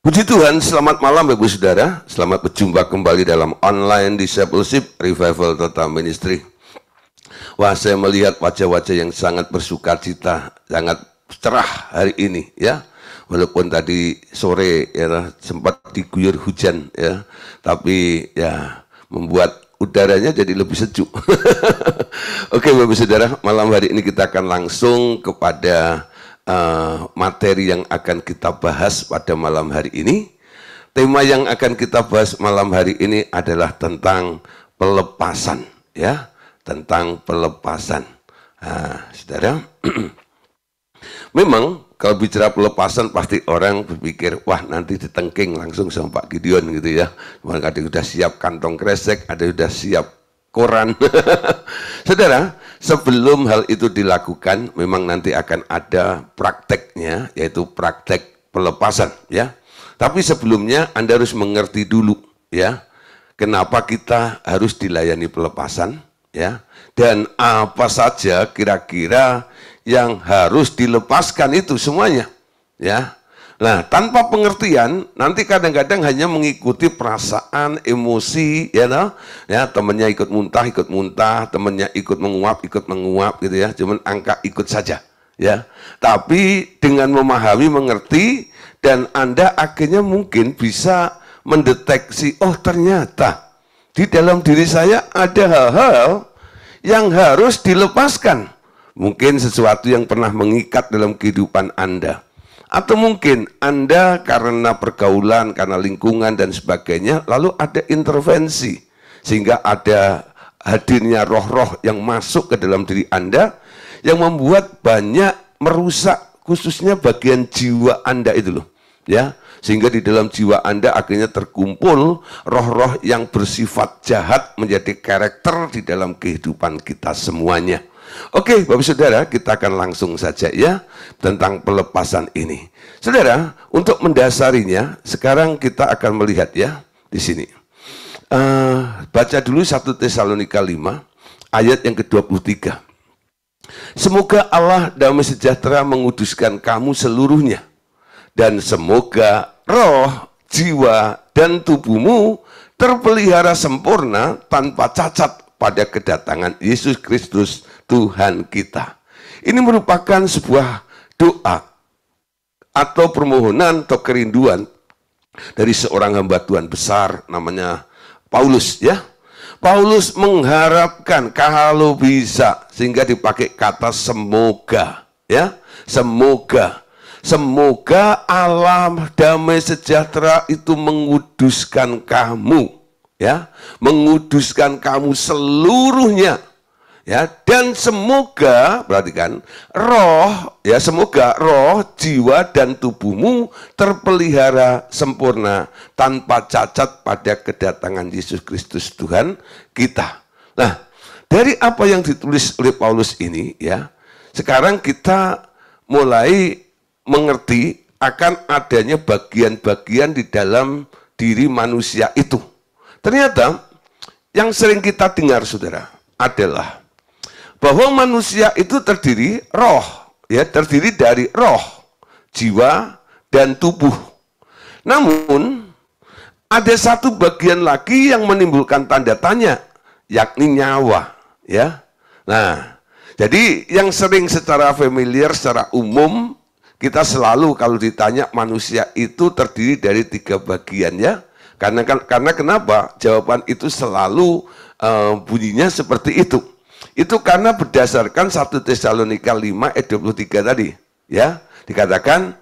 Puji Tuhan, selamat malam Bapak Saudara. Selamat berjumpa kembali dalam online discipleship revival total ministry. Wah, saya melihat wajah-wajah yang sangat bersukacita, sangat cerah hari ini ya. Walaupun tadi sore ya sempat diguyur hujan ya, tapi ya membuat udaranya jadi lebih sejuk. Oke Bapak Saudara, malam hari ini kita akan langsung kepada materi yang akan kita bahas pada malam hari ini. Tema yang akan kita bahas malam hari ini adalah tentang pelepasan, ya, tentang pelepasan. Nah, saudara, memang kalau bicara pelepasan pasti orang berpikir, wah nanti ditengking langsung sama Pak Gideon gitu ya. Ada yang sudah siap kantong kresek, ada yang sudah siap koran. Saudara, sebelum hal itu dilakukan, memang nanti akan ada prakteknya, yaitu praktek pelepasan, ya. Tapi sebelumnya Anda harus mengerti dulu, ya, kenapa kita harus dilayani pelepasan, ya, dan apa saja kira-kira yang harus dilepaskan itu semuanya, ya. Nah, tanpa pengertian, nanti kadang-kadang hanya mengikuti perasaan, emosi, ya, no? Ya, temannya ikut muntah, temannya ikut menguap, gitu ya. Cuman angka ikut saja, ya. Tapi dengan memahami, mengerti, dan Anda akhirnya mungkin bisa mendeteksi, oh ternyata di dalam diri saya ada hal-hal yang harus dilepaskan. Mungkin sesuatu yang pernah mengikat dalam kehidupan Anda. Atau mungkin Anda karena pergaulan, karena lingkungan dan sebagainya, lalu ada intervensi. Sehingga ada hadirnya roh-roh yang masuk ke dalam diri Anda, yang membuat banyak merusak khususnya bagian jiwa Anda itu loh. Ya, sehingga di dalam jiwa Anda akhirnya terkumpul roh-roh yang bersifat jahat menjadi karakter di dalam kehidupan kita semuanya. Oke, Bapak Saudara, kita akan langsung saja ya tentang pelepasan ini. Saudara, untuk mendasarinya, sekarang kita akan melihat ya di sini. Baca dulu 1 Tesalonika 5 ayat yang ke-23. Semoga Allah damai sejahtera menguduskan kamu seluruhnya, dan semoga roh, jiwa, dan tubuhmu terpelihara sempurna tanpa cacat pada kedatangan Yesus Kristus Tuhan kita. Ini merupakan sebuah doa atau permohonan atau kerinduan dari seorang hamba Tuhan besar namanya Paulus ya. Paulus mengharapkan kalau bisa, sehingga dipakai kata semoga ya. Semoga Allah damai sejahtera itu menguduskan kamu ya, menguduskan kamu seluruhnya. Ya, dan semoga, perhatikan, roh, ya semoga roh, jiwa, dan tubuhmu terpelihara sempurna tanpa cacat pada kedatangan Yesus Kristus Tuhan kita. Nah, dari apa yang ditulis oleh Paulus ini, ya, sekarang kita mulai mengerti akan adanya bagian-bagian di dalam diri manusia itu. Ternyata yang sering kita dengar, saudara, adalah bahwa manusia itu terdiri roh, ya, terdiri dari roh, jiwa, dan tubuh. Namun ada satu bagian lagi yang menimbulkan tanda tanya, yakni nyawa, ya. Nah, jadi yang sering secara familiar, secara umum kita selalu kalau ditanya manusia itu terdiri dari 3 bagian ya. Karena kenapa? Jawaban itu selalu bunyinya seperti itu. Itu karena berdasarkan 1 Tesalonika 5 ayat 23 tadi, ya. Dikatakan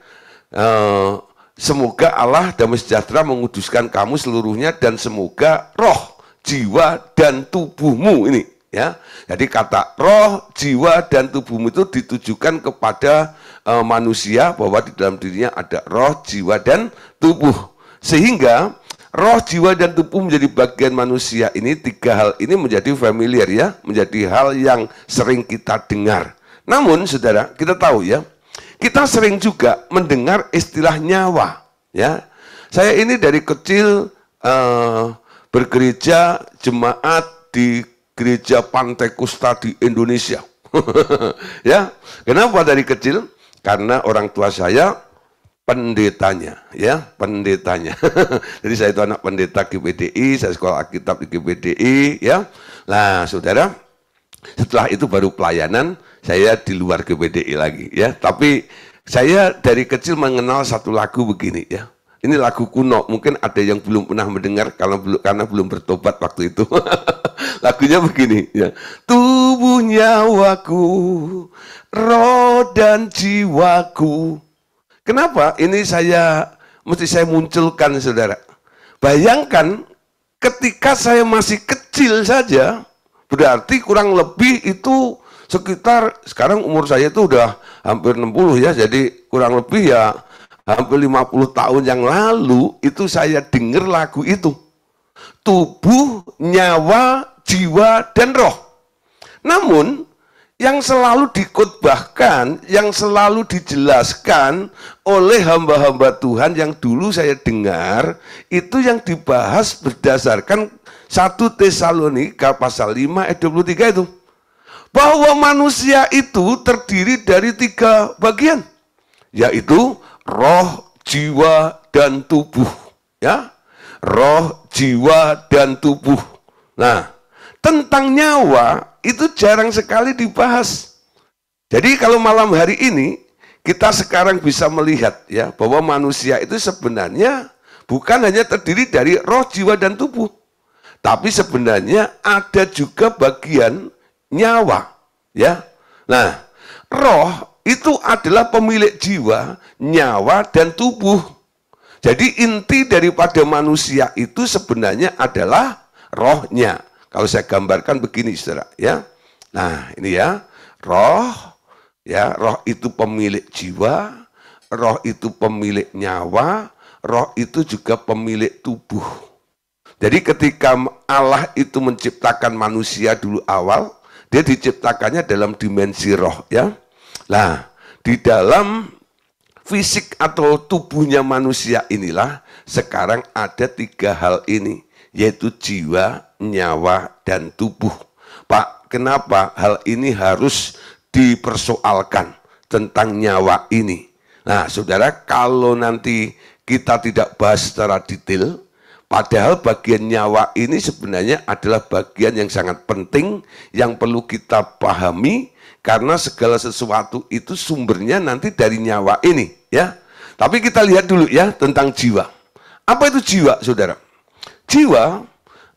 semoga Allah damai sejahtera menguduskan kamu seluruhnya, dan semoga roh, jiwa, dan tubuhmu ini, ya. Jadi kata roh, jiwa, dan tubuhmu itu ditujukan kepada manusia, bahwa di dalam dirinya ada roh, jiwa, dan tubuh. Sehingga roh, jiwa, dan tubuh menjadi bagian manusia ini, 3 hal ini menjadi familiar ya, menjadi hal yang sering kita dengar. Namun saudara, kita tahu ya, kita sering juga mendengar istilah nyawa ya. Saya ini dari kecil bergereja jemaat di gereja Pantai Kusta di Indonesia. Ya, kenapa dari kecil? Karena orang tua saya pendetanya, ya, pendetanya. Jadi saya itu anak pendeta GPDI, saya sekolah Alkitab di GPDI, ya. Nah, saudara, setelah itu baru pelayanan, saya di luar GPDI lagi, ya. Tapi saya dari kecil mengenal satu lagu begini, ya. Ini lagu kuno, mungkin ada yang belum pernah mendengar karena belum bertobat waktu itu. Lagunya begini, ya. Tubuh nyawaku, roh dan jiwaku. Kenapa ini mesti saya munculkan, saudara? Bayangkan ketika saya masih kecil saja, berarti kurang lebih itu sekitar, sekarang umur saya itu udah hampir 60 ya, jadi kurang lebih ya hampir 50 tahun yang lalu itu saya dengar lagu itu. Tubuh, nyawa, jiwa, dan roh. Namun, yang selalu dikhotbahkan, yang selalu dijelaskan oleh hamba-hamba Tuhan yang dulu saya dengar, itu yang dibahas berdasarkan 1 Tesalonika pasal 5 ayat 23 itu. Bahwa manusia itu terdiri dari 3 bagian, yaitu roh, jiwa, dan tubuh. Ya, roh, jiwa, dan tubuh. Nah, tentang nyawa itu jarang sekali dibahas. Jadi kalau malam hari ini kita sekarang bisa melihat ya bahwa manusia itu sebenarnya bukan hanya terdiri dari roh, jiwa, dan tubuh, tapi sebenarnya ada juga bagian nyawa, ya. Nah, roh itu adalah pemilik jiwa, nyawa, dan tubuh. Jadi inti daripada manusia itu sebenarnya adalah rohnya. Kalau saya gambarkan begini, saudara, ya. Nah, ini ya, roh itu pemilik jiwa, roh itu pemilik nyawa, roh itu juga pemilik tubuh. Jadi ketika Allah itu menciptakan manusia dulu awal, dia diciptakannya dalam dimensi roh, ya. Nah, di dalam fisik atau tubuhnya manusia inilah sekarang ada 3 hal ini, yaitu jiwa, nyawa, dan tubuh. Pak, kenapa hal ini harus dipersoalkan tentang nyawa ini? Nah, saudara, kalau nanti kita tidak bahas secara detail, padahal bagian nyawa ini sebenarnya adalah bagian yang sangat penting yang perlu kita pahami, karena segala sesuatu itu sumbernya nanti dari nyawa ini, ya. Tapi kita lihat dulu ya tentang jiwa. Apa itu jiwa, saudara? Jiwa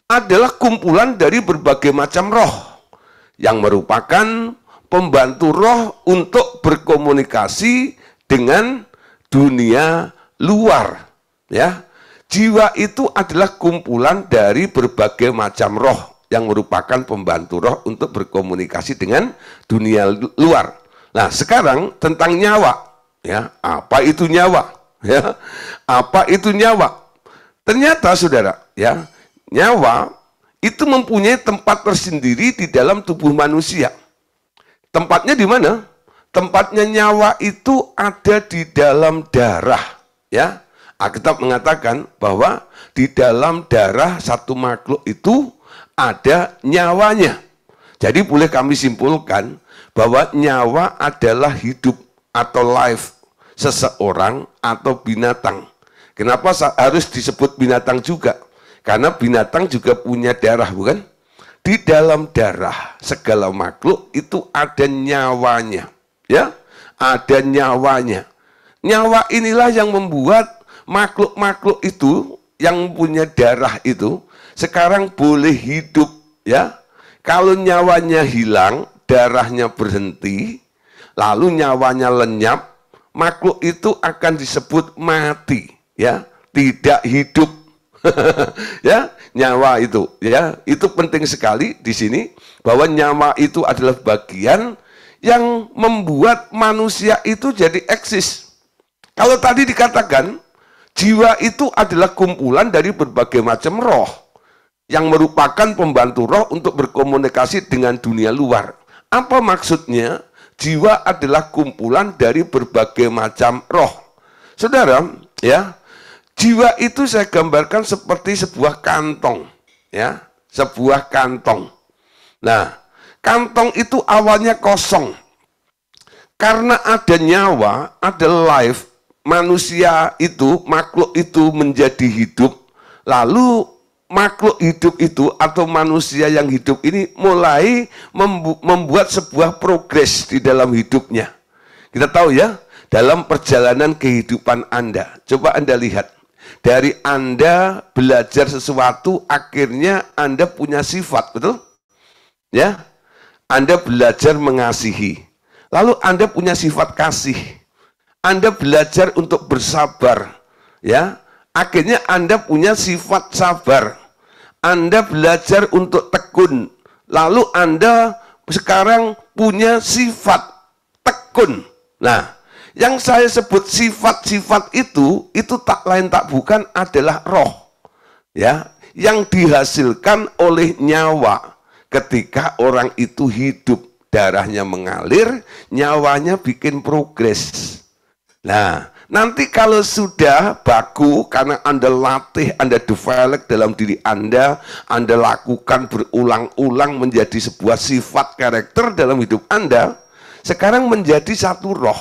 adalah kumpulan dari berbagai macam roh yang merupakan pembantu roh untuk berkomunikasi dengan dunia luar, ya. Jiwa itu adalah kumpulan dari berbagai macam roh yang merupakan pembantu roh untuk berkomunikasi dengan dunia luar. Nah, sekarang tentang nyawa, ya. Apa itu nyawa? Ya. Apa itu nyawa? Ternyata, saudara, ya, nyawa itu mempunyai tempat tersendiri di dalam tubuh manusia. Tempatnya di mana? Tempatnya nyawa itu ada di dalam darah, ya. Alkitab mengatakan bahwa di dalam darah satu makhluk itu ada nyawanya. Jadi boleh kami simpulkan bahwa nyawa adalah hidup atau life seseorang atau binatang. Kenapa harus disebut binatang juga? Karena binatang juga punya darah, bukan? Di dalam darah segala makhluk itu ada nyawanya, ya, ada nyawanya. Nyawa inilah yang membuat makhluk-makhluk itu yang punya darah itu sekarang boleh hidup, ya. Kalau nyawanya hilang, darahnya berhenti, lalu nyawanya lenyap, makhluk itu akan disebut mati, ya, tidak hidup. Ya, nyawa itu, ya, itu penting sekali di sini bahwa nyawa itu adalah bagian yang membuat manusia itu jadi eksis. Kalau tadi dikatakan jiwa itu adalah kumpulan dari berbagai macam roh yang merupakan pembantu roh untuk berkomunikasi dengan dunia luar. Apa maksudnya? Jiwa adalah kumpulan dari berbagai macam roh. Saudara, ya, jiwa itu saya gambarkan seperti sebuah kantong, ya, sebuah kantong. Nah, kantong itu awalnya kosong. Karena ada nyawa, ada life, manusia itu, makhluk itu menjadi hidup, lalu makhluk hidup itu atau manusia yang hidup ini mulai membuat sebuah progres di dalam hidupnya. Kita tahu ya, dalam perjalanan kehidupan Anda, coba Anda lihat, dari Anda belajar sesuatu, akhirnya Anda punya sifat, betul? Ya, Anda belajar mengasihi, lalu Anda punya sifat kasih. Anda belajar untuk bersabar, ya, akhirnya Anda punya sifat sabar. Anda belajar untuk tekun, lalu Anda sekarang punya sifat tekun. Nah, yang saya sebut sifat-sifat itu tak lain tak bukan adalah roh, ya, yang dihasilkan oleh nyawa ketika orang itu hidup, darahnya mengalir, nyawanya bikin progres. Nah, nanti kalau sudah baku karena Anda latih, Anda develop dalam diri Anda lakukan berulang-ulang menjadi sebuah sifat karakter dalam hidup Anda, sekarang menjadi satu roh,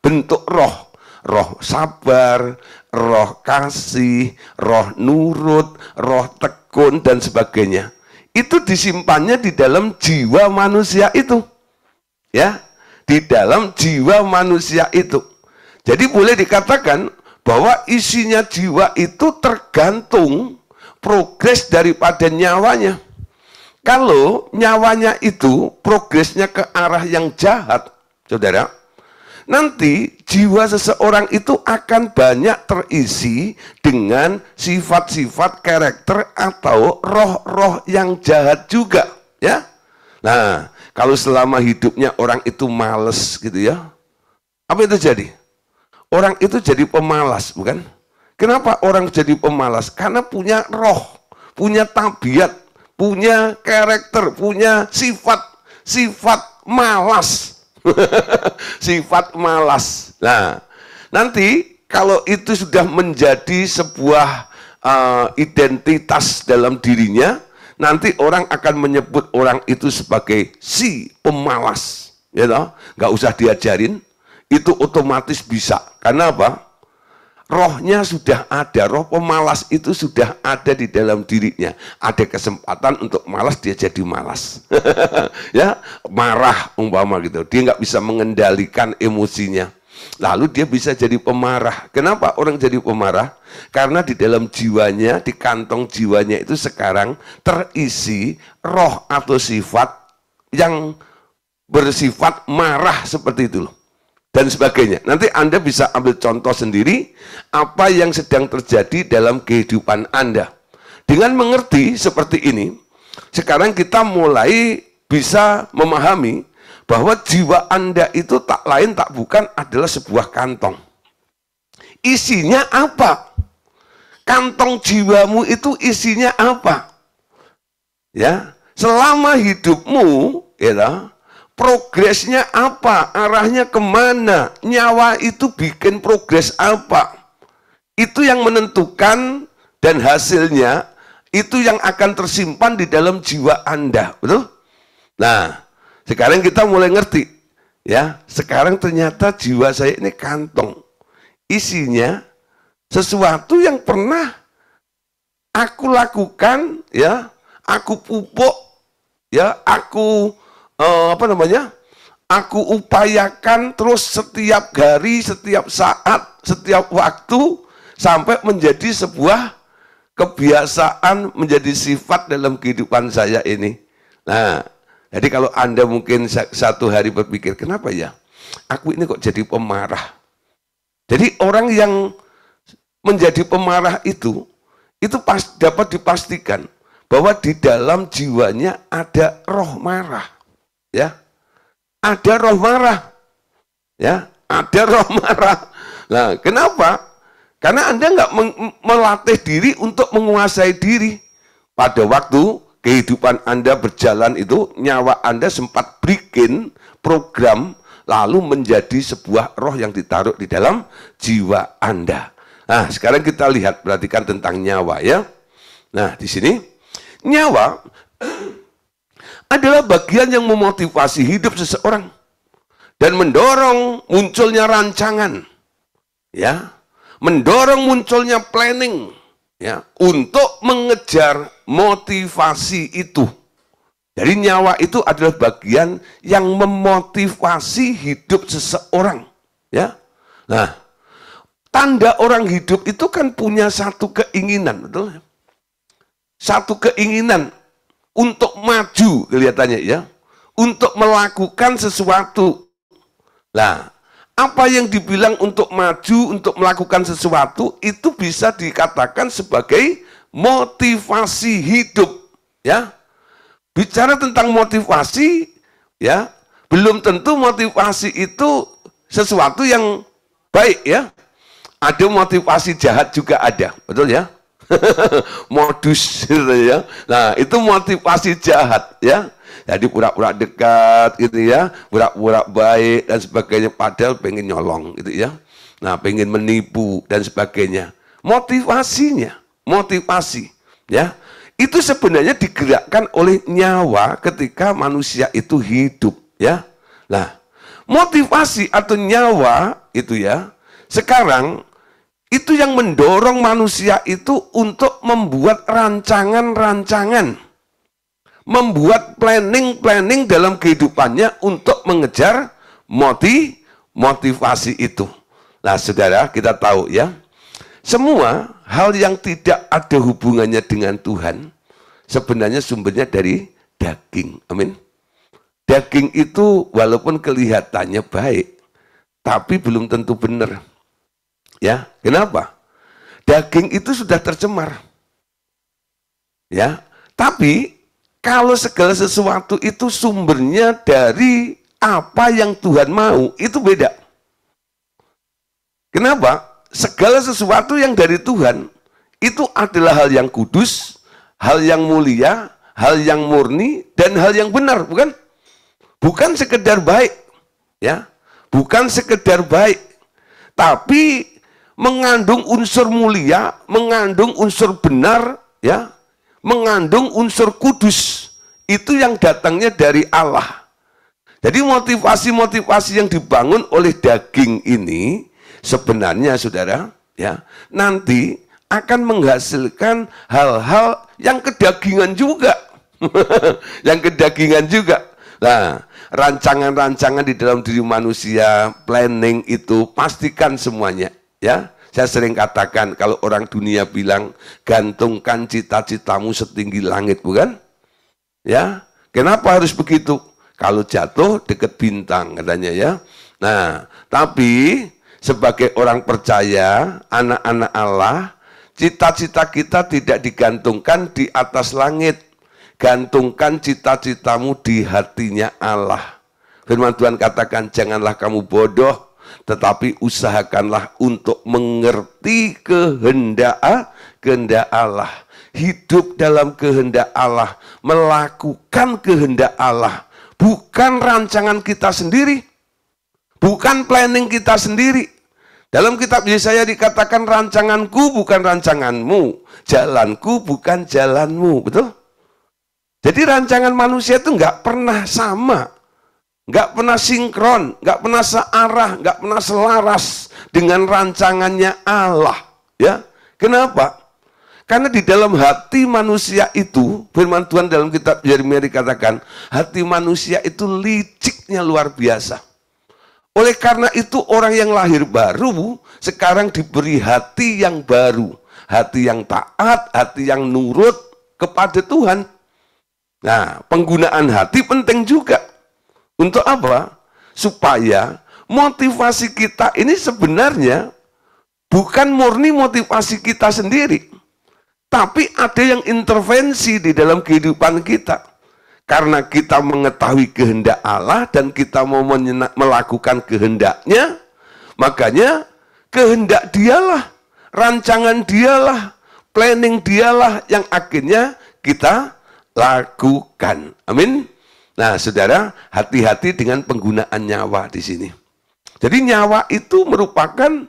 bentuk roh. Roh sabar, roh kasih, roh nurut, roh tekun, dan sebagainya. Itu disimpannya di dalam jiwa manusia itu. Ya, di dalam jiwa manusia itu. Jadi boleh dikatakan bahwa isinya jiwa itu tergantung progres daripada nyawanya. Kalau nyawanya itu progresnya ke arah yang jahat, saudara, nanti jiwa seseorang itu akan banyak terisi dengan sifat-sifat karakter atau roh-roh yang jahat juga, ya. Nah, kalau selama hidupnya orang itu males gitu ya, apa yang terjadi? Orang itu jadi pemalas, bukan? Kenapa orang jadi pemalas? Karena punya roh, punya tabiat, punya karakter, punya sifat malas. Sifat malas. Nah, nanti kalau itu sudah menjadi sebuah identitas dalam dirinya, nanti orang akan menyebut orang itu sebagai si pemalas. Ya toh? Nggak usah diajarin, itu otomatis bisa. Karena apa? Rohnya sudah ada, roh pemalas itu sudah ada di dalam dirinya. Ada kesempatan untuk malas, dia jadi malas. Ya, marah umpama gitu. Dia nggak bisa mengendalikan emosinya. Lalu dia bisa jadi pemarah. Kenapa orang jadi pemarah? Karena di dalam jiwanya, di kantong jiwanya itu sekarang terisi roh atau sifat yang bersifat marah seperti itu loh. Dan sebagainya. Nanti Anda bisa ambil contoh sendiri apa yang sedang terjadi dalam kehidupan Anda. Dengan mengerti seperti ini, sekarang kita mulai bisa memahami bahwa jiwa Anda itu tak lain tak bukan adalah sebuah kantong. Isinya apa? Kantong jiwamu itu isinya apa? Ya, selama hidupmu, ya, progresnya apa? Arahnya kemana? Nyawa itu bikin progres apa? Itu yang menentukan, dan hasilnya itu yang akan tersimpan di dalam jiwa Anda. Betul? Nah, sekarang kita mulai ngerti. Ya, sekarang ternyata jiwa saya ini kantong. Isinya sesuatu yang pernah aku lakukan, ya, aku pupuk, ya, aku aku upayakan terus setiap hari, setiap saat, setiap waktu, sampai menjadi sebuah kebiasaan, menjadi sifat dalam kehidupan saya ini. Nah, jadi kalau Anda mungkin satu hari berpikir, kenapa ya aku ini kok jadi pemarah? Jadi orang yang menjadi pemarah itu dapat dipastikan bahwa di dalam jiwanya ada roh marah. Ya, ada roh marah, ya, ada roh marah. Nah, kenapa? Karena Anda nggak melatih diri untuk menguasai diri. Pada waktu kehidupan Anda berjalan itu, nyawa Anda sempat bikin program, lalu menjadi sebuah roh yang ditaruh di dalam jiwa Anda. Nah, sekarang kita lihat, perhatikan tentang nyawa, ya. Nah, di sini nyawa adalah bagian yang memotivasi hidup seseorang dan mendorong munculnya rancangan. ya, mendorong munculnya planning, ya, untuk mengejar motivasi itu. Jadi nyawa itu adalah bagian yang memotivasi hidup seseorang, ya. Nah, tanda orang hidup itu kan punya satu keinginan, betul? Satu keinginan untuk maju kelihatannya, ya, untuk melakukan sesuatu. Nah, apa yang dibilang untuk maju, untuk melakukan sesuatu itu bisa dikatakan sebagai motivasi hidup, ya. Bicara tentang motivasi, ya, belum tentu motivasi itu sesuatu yang baik, ya. Ada motivasi jahat juga ada, betul ya? Modus gitu ya. Nah, itu motivasi jahat, ya. Jadi pura-pura dekat gitu ya, pura-pura baik dan sebagainya, padahal pengen nyolong gitu ya. Nah, pengen menipu dan sebagainya. Motivasinya, motivasi, ya. Itu sebenarnya digerakkan oleh nyawa ketika manusia itu hidup, ya. Nah, motivasi atau nyawa itu, ya, sekarang itu yang mendorong manusia itu untuk membuat rancangan-rancangan, membuat planning-planning dalam kehidupannya untuk mengejar motivasi itu. Nah, saudara, kita tahu, ya, semua hal yang tidak ada hubungannya dengan Tuhan sebenarnya sumbernya dari daging. Amin. Daging itu walaupun kelihatannya baik, tapi belum tentu benar. Ya, kenapa? Daging itu sudah tercemar. Ya, tapi kalau segala sesuatu itu sumbernya dari apa yang Tuhan mau, itu beda. Kenapa? Segala sesuatu yang dari Tuhan itu adalah hal yang kudus, hal yang mulia, hal yang murni, dan hal yang benar, bukan? Bukan sekedar baik, ya, bukan sekedar baik, tapi mengandung unsur mulia, mengandung unsur benar, ya, mengandung unsur kudus. Itu yang datangnya dari Allah. Jadi motivasi-motivasi yang dibangun oleh daging ini sebenarnya, saudara, ya, nanti akan menghasilkan hal-hal yang kedagingan juga. Yang kedagingan juga. Nah, rancangan-rancangan di dalam diri manusia, planning itu pastikan semuanya, ya. Saya sering katakan kalau orang dunia bilang gantungkan cita-citamu setinggi langit, bukan? Ya, kenapa harus begitu? Kalau jatuh dekat bintang katanya, ya. Nah, tapi sebagai orang percaya, anak-anak Allah, cita-cita kita tidak digantungkan di atas langit. Gantungkan cita-citamu di hatinya Allah. Firman Tuhan katakan, janganlah kamu bodoh, tetapi usahakanlah untuk mengerti kehendak Allah. Hidup dalam kehendak Allah, melakukan kehendak Allah. Bukan rancangan kita sendiri, bukan planning kita sendiri. Dalam kitab Yesaya dikatakan rancanganku bukan rancanganmu, jalanku bukan jalanmu, betul? Jadi rancangan manusia itu nggak pernah sama, nggak pernah sinkron, nggak pernah searah, nggak pernah selaras dengan rancangannya Allah. Ya, kenapa? Karena di dalam hati manusia itu, firman Tuhan dalam kitab Yeremia dikatakan, hati manusia itu liciknya luar biasa. Oleh karena itu orang yang lahir baru sekarang diberi hati yang baru, hati yang taat, hati yang nurut kepada Tuhan. Nah, penggunaan hati penting juga. Untuk apa? Supaya motivasi kita ini sebenarnya bukan murni motivasi kita sendiri, tapi ada yang intervensi di dalam kehidupan kita. Karena kita mengetahui kehendak Allah dan kita mau melakukan kehendaknya, makanya kehendak dialah, rancangan dialah, planning dialah yang akhirnya kita lakukan. Amin. Nah, saudara, hati-hati dengan penggunaan nyawa di sini. Jadi nyawa itu merupakan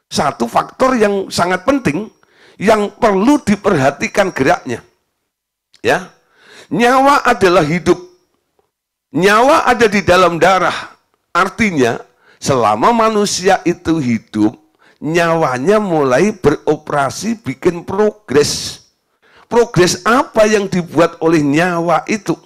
satu faktor yang sangat penting yang perlu diperhatikan geraknya. Ya. Nyawa adalah hidup. Nyawa ada di dalam darah. Artinya, selama manusia itu hidup, nyawanya mulai beroperasi, bikin progres. Progres apa yang dibuat oleh nyawa itu?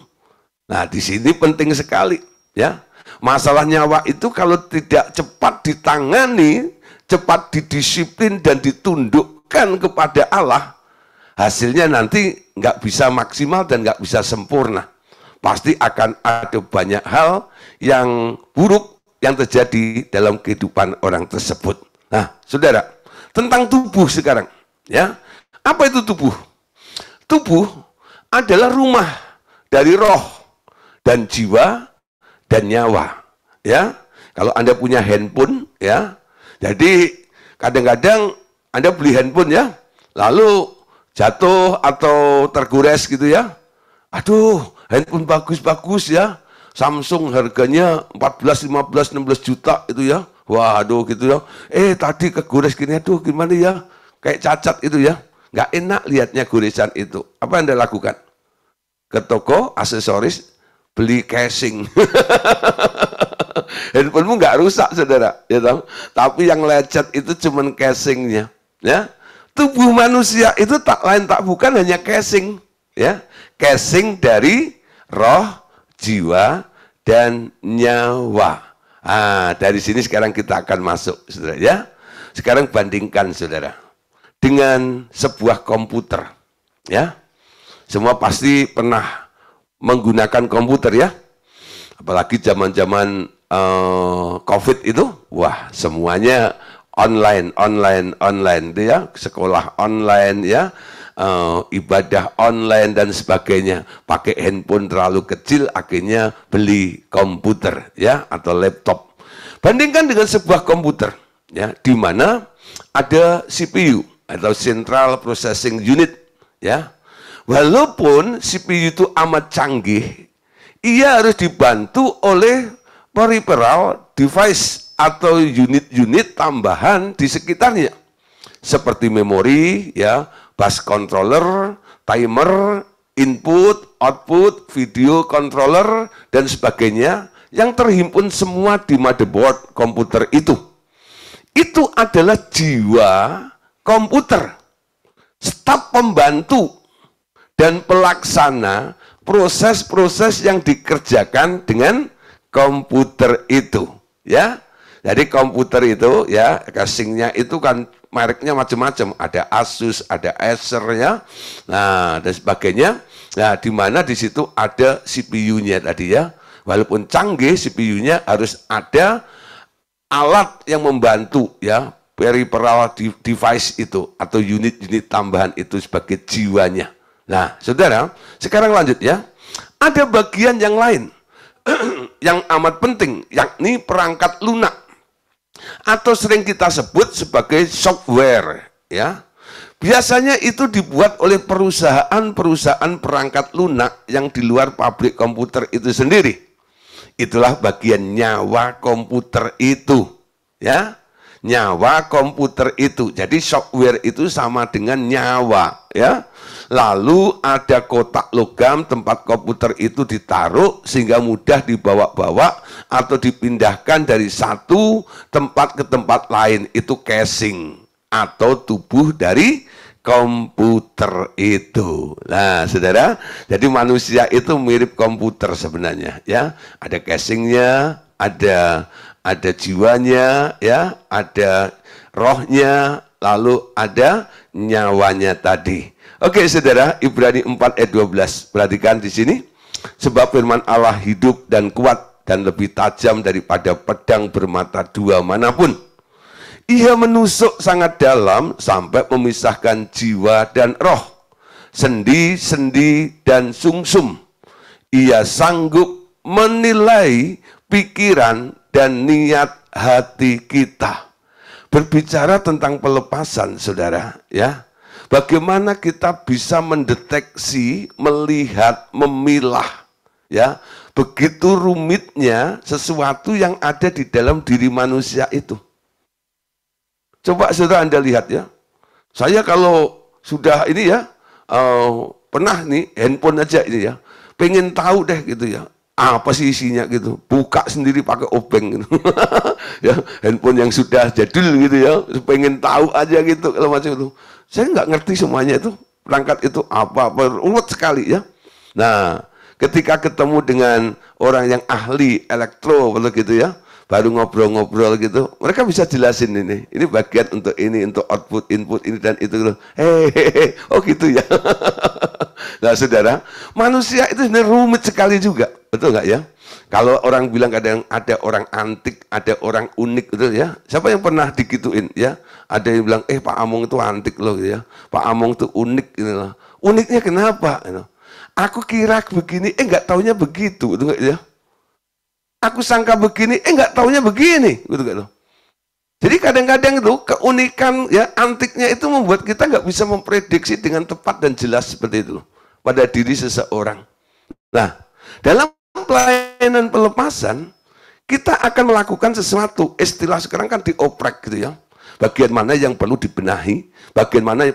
Nah, di sini penting sekali, ya. Masalah nyawa itu kalau tidak cepat ditangani, cepat didisiplin dan ditundukkan kepada Allah, hasilnya nanti nggak bisa maksimal dan nggak bisa sempurna. Pasti akan ada banyak hal yang buruk yang terjadi dalam kehidupan orang tersebut. Nah, saudara, tentang tubuh sekarang, ya. Apa itu tubuh? Tubuh adalah rumah dari roh dan jiwa dan nyawa, ya. Kalau Anda punya handphone, ya, jadi kadang-kadang Anda beli handphone, ya, lalu jatuh atau tergores gitu, ya. Aduh, handphone bagus-bagus, ya. Samsung harganya 14, 15, 16 juta itu, ya. Waduh gitu, ya. Tadi kegores gini, aduh gimana ya? Kayak cacat itu, ya. Nggak enak lihatnya goresan itu. Apa Anda lakukan? Ke toko aksesoris, beli casing. Handphonemu nggak rusak, saudara, ya tahu. Tapi yang lecet itu cuman casingnya, ya. Tubuh manusia itu tak lain tak bukan hanya casing, ya. Casing dari roh, jiwa, dan nyawa. Dari sini sekarang kita akan masuk, saudara, ya. Sekarang bandingkan, saudara, dengan sebuah komputer, ya. Semua pasti pernah menggunakan komputer, ya. Apalagi zaman-zaman COVID itu, wah semuanya online, itu, ya. Sekolah online, ya. Ibadah online dan sebagainya. Pakai handphone terlalu kecil, akhirnya beli komputer, ya, atau laptop. Bandingkan dengan sebuah komputer, ya, di mana ada CPU atau Central Processing Unit, ya. Walaupun CPU itu amat canggih, ia harus dibantu oleh peripheral device atau unit-unit tambahan di sekitarnya, seperti memori, ya, bus controller, timer, input, output, video controller, dan sebagainya, yang terhimpun semua di motherboard komputer itu. Itu adalah jiwa komputer, staf pembantu dan pelaksana proses-proses yang dikerjakan dengan komputer itu, ya. Jadi komputer itu, ya, casingnya itu kan mereknya macam-macam, ada Asus, ada Acer, ya, nah dan sebagainya. Nah, di mana di situ ada CPU-nya tadi, ya. Walaupun canggih, CPU-nya harus ada alat yang membantu, ya, peripheral device itu atau unit-unit tambahan itu sebagai jiwanya. Nah, saudara, sekarang lanjut, ya. Ada bagian yang lain yang amat penting, yakni perangkat lunak, atau sering kita sebut sebagai software, ya. Biasanya itu dibuat oleh perusahaan-perusahaan perangkat lunak yang di luar pabrik komputer itu sendiri. Itulah bagian nyawa komputer itu, ya. Nyawa komputer itu. Jadi software itu sama dengan nyawa, ya. Lalu ada kotak logam tempat komputer itu ditaruh sehingga mudah dibawa-bawa atau dipindahkan dari satu tempat ke tempat lain. Itu casing atau tubuh dari komputer itu. Nah, saudara, jadi manusia itu mirip komputer sebenarnya, ya. Ada casingnya, ada jiwanya, ya, ada rohnya, lalu ada nyawanya tadi. Oke, saudara, Ibrani 4 ayat 12. Perhatikan di sini. Sebab firman Allah hidup dan kuat dan lebih tajam daripada pedang bermata dua manapun. Ia menusuk sangat dalam sampai memisahkan jiwa dan roh, sendi-sendi dan sungsum. Ia sanggup menilai pikiran dan niat hati kita. Berbicara tentang pelepasan, saudara, ya. Bagaimana kita bisa mendeteksi, melihat, memilah, ya. Begitu rumitnya sesuatu yang ada di dalam diri manusia itu. Coba saudara Anda lihat, ya. Saya kalau sudah ini, ya, pernah nih handphone aja ini, ya. Pengen tahu deh gitu, ya. apa sih isinya gitu, buka sendiri pakai obeng gitu. Ya, handphone yang sudah jadul gitu ya, pengen tahu aja gitu kalau macam itu. Saya nggak ngerti semuanya itu, perangkat itu apa ruwet sekali ya. Nah, ketika ketemu dengan orang yang ahli elektro gitu ya, baru ngobrol-ngobrol gitu, mereka bisa jelasin ini bagian untuk ini, untuk output, input ini dan itu gitu. Hehehe, oh gitu ya. Nah saudara, manusia itu sebenarnya rumit sekali juga, betul nggak ya? Kalau orang bilang ada orang antik, ada orang unik gitu ya. Siapa yang pernah digituin ya? Ada yang bilang, Pak Among itu antik loh gitu ya. Pak Among itu unik gitu loh. Uniknya kenapa? Gitu. Aku kira begini, nggak taunya begitu, gitu nggak ya? Aku sangka begini, nggak taunya begini, gitu gitu. Jadi kadang-kadang itu keunikan ya antiknya itu membuat kita nggak bisa memprediksi dengan tepat dan jelas seperti itu pada diri seseorang. Nah, dalam pelayanan pelepasan kita akan melakukan sesuatu. Istilah sekarang kan dioprek gitu ya. Bagian mana yang perlu dibenahi, bagian mana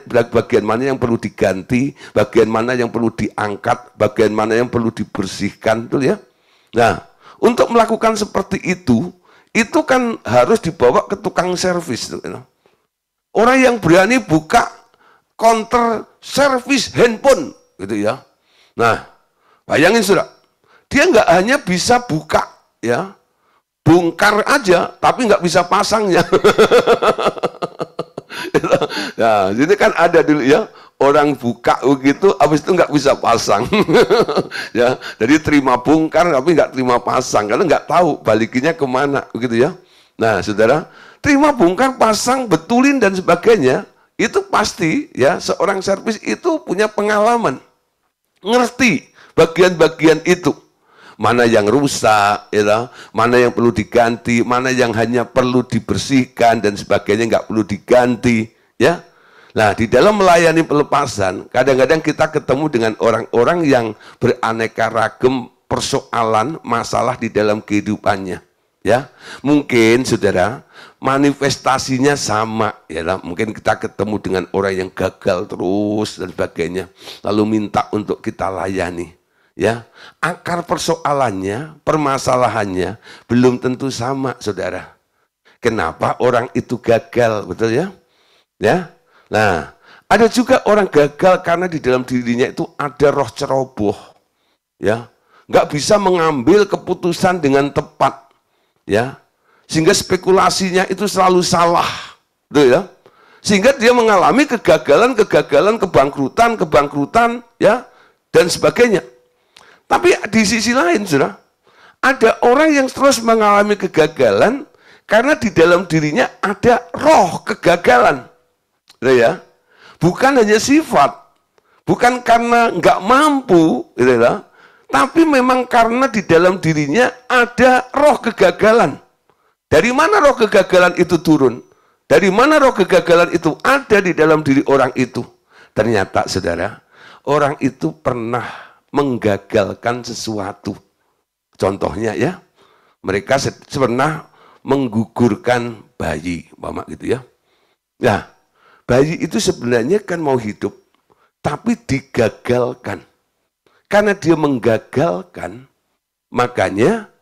yang perlu diganti, bagian mana yang perlu diangkat, bagian mana yang perlu dibersihkan, betul ya. Nah, untuk melakukan seperti itu kan harus dibawa ke tukang servis. Orang yang berani buka counter servis handphone, gitu ya. Nah, bayangin saudara, dia nggak hanya bisa buka, ya, bongkar aja, tapi nggak bisa pasangnya. Nah, jadi kan ada dulu ya, orang buka begitu, habis itu nggak bisa pasang. Ya, jadi terima bongkar tapi nggak terima pasang, karena nggak tahu balikinnya kemana, begitu ya. Nah, saudara, terima bongkar, pasang, betulin dan sebagainya, itu pasti ya seorang servis itu punya pengalaman, ngerti bagian-bagian itu. Mana yang rusak, ya, mana yang perlu diganti, mana yang hanya perlu dibersihkan dan sebagainya nggak perlu diganti, ya. Nah, di dalam melayani pelepasan, kadang-kadang kita ketemu dengan orang-orang yang beraneka ragam persoalan, masalah di dalam kehidupannya, ya. Mungkin saudara manifestasinya sama, ya. Mungkin kita ketemu dengan orang yang gagal terus dan sebagainya, lalu minta untuk kita layani. Ya, akar persoalannya, permasalahannya belum tentu sama, saudara. Kenapa orang itu gagal, betul ya? Ya, nah, ada juga orang gagal karena di dalam dirinya itu ada roh ceroboh, ya, nggak bisa mengambil keputusan dengan tepat, ya, sehingga spekulasinya itu selalu salah, betul ya? Sehingga dia mengalami kegagalan, kebangkrutan, ya, dan sebagainya. Tapi di sisi lain, saudara, ada orang yang terus mengalami kegagalan karena di dalam dirinya ada roh kegagalan. Ya, bukan hanya sifat, bukan karena nggak mampu, ya, tapi memang karena di dalam dirinya ada roh kegagalan. Dari mana roh kegagalan itu turun? Dari mana roh kegagalan itu ada di dalam diri orang itu? Ternyata, saudara, orang itu pernah menggagalkan sesuatu. Contohnya ya, mereka pernah menggugurkan bayi, mama gitu ya. Nah, bayi itu sebenarnya kan mau hidup, tapi digagalkan. Karena dia menggagalkan, makanya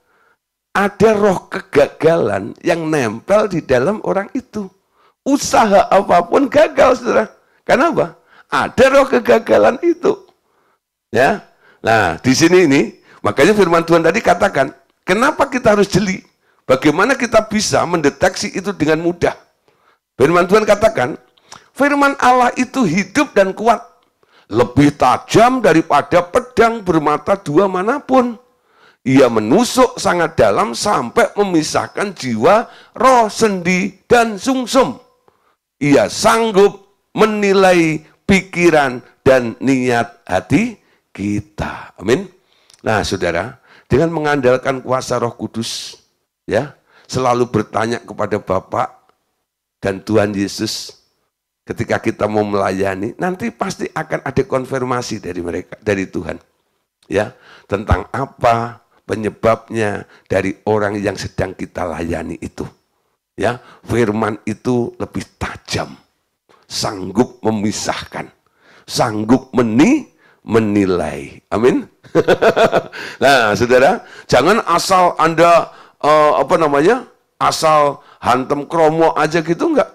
ada roh kegagalan yang nempel di dalam orang itu. Usaha apapun gagal, saudara. Kenapa? Ada roh kegagalan itu. Ya. Nah, di sini ini, makanya firman Tuhan tadi katakan, kenapa kita harus jeli? Bagaimana kita bisa mendeteksi itu dengan mudah? Firman Tuhan katakan, firman Allah itu hidup dan kuat, lebih tajam daripada pedang bermata dua manapun. Ia menusuk sangat dalam sampai memisahkan jiwa, roh, sendi, dan sungsum. Ia sanggup menilai pikiran dan niat hati kita. Amin. Nah, saudara, dengan mengandalkan kuasa Roh Kudus, ya, selalu bertanya kepada Bapa dan Tuhan Yesus, ketika kita mau melayani, nanti pasti akan ada konfirmasi dari mereka, dari Tuhan, ya, tentang apa penyebabnya dari orang yang sedang kita layani itu. Ya, firman itu lebih tajam, sanggup memisahkan, sanggup menilai. Amin. Nah, saudara, jangan asal Anda asal hantem kromo aja gitu, enggak.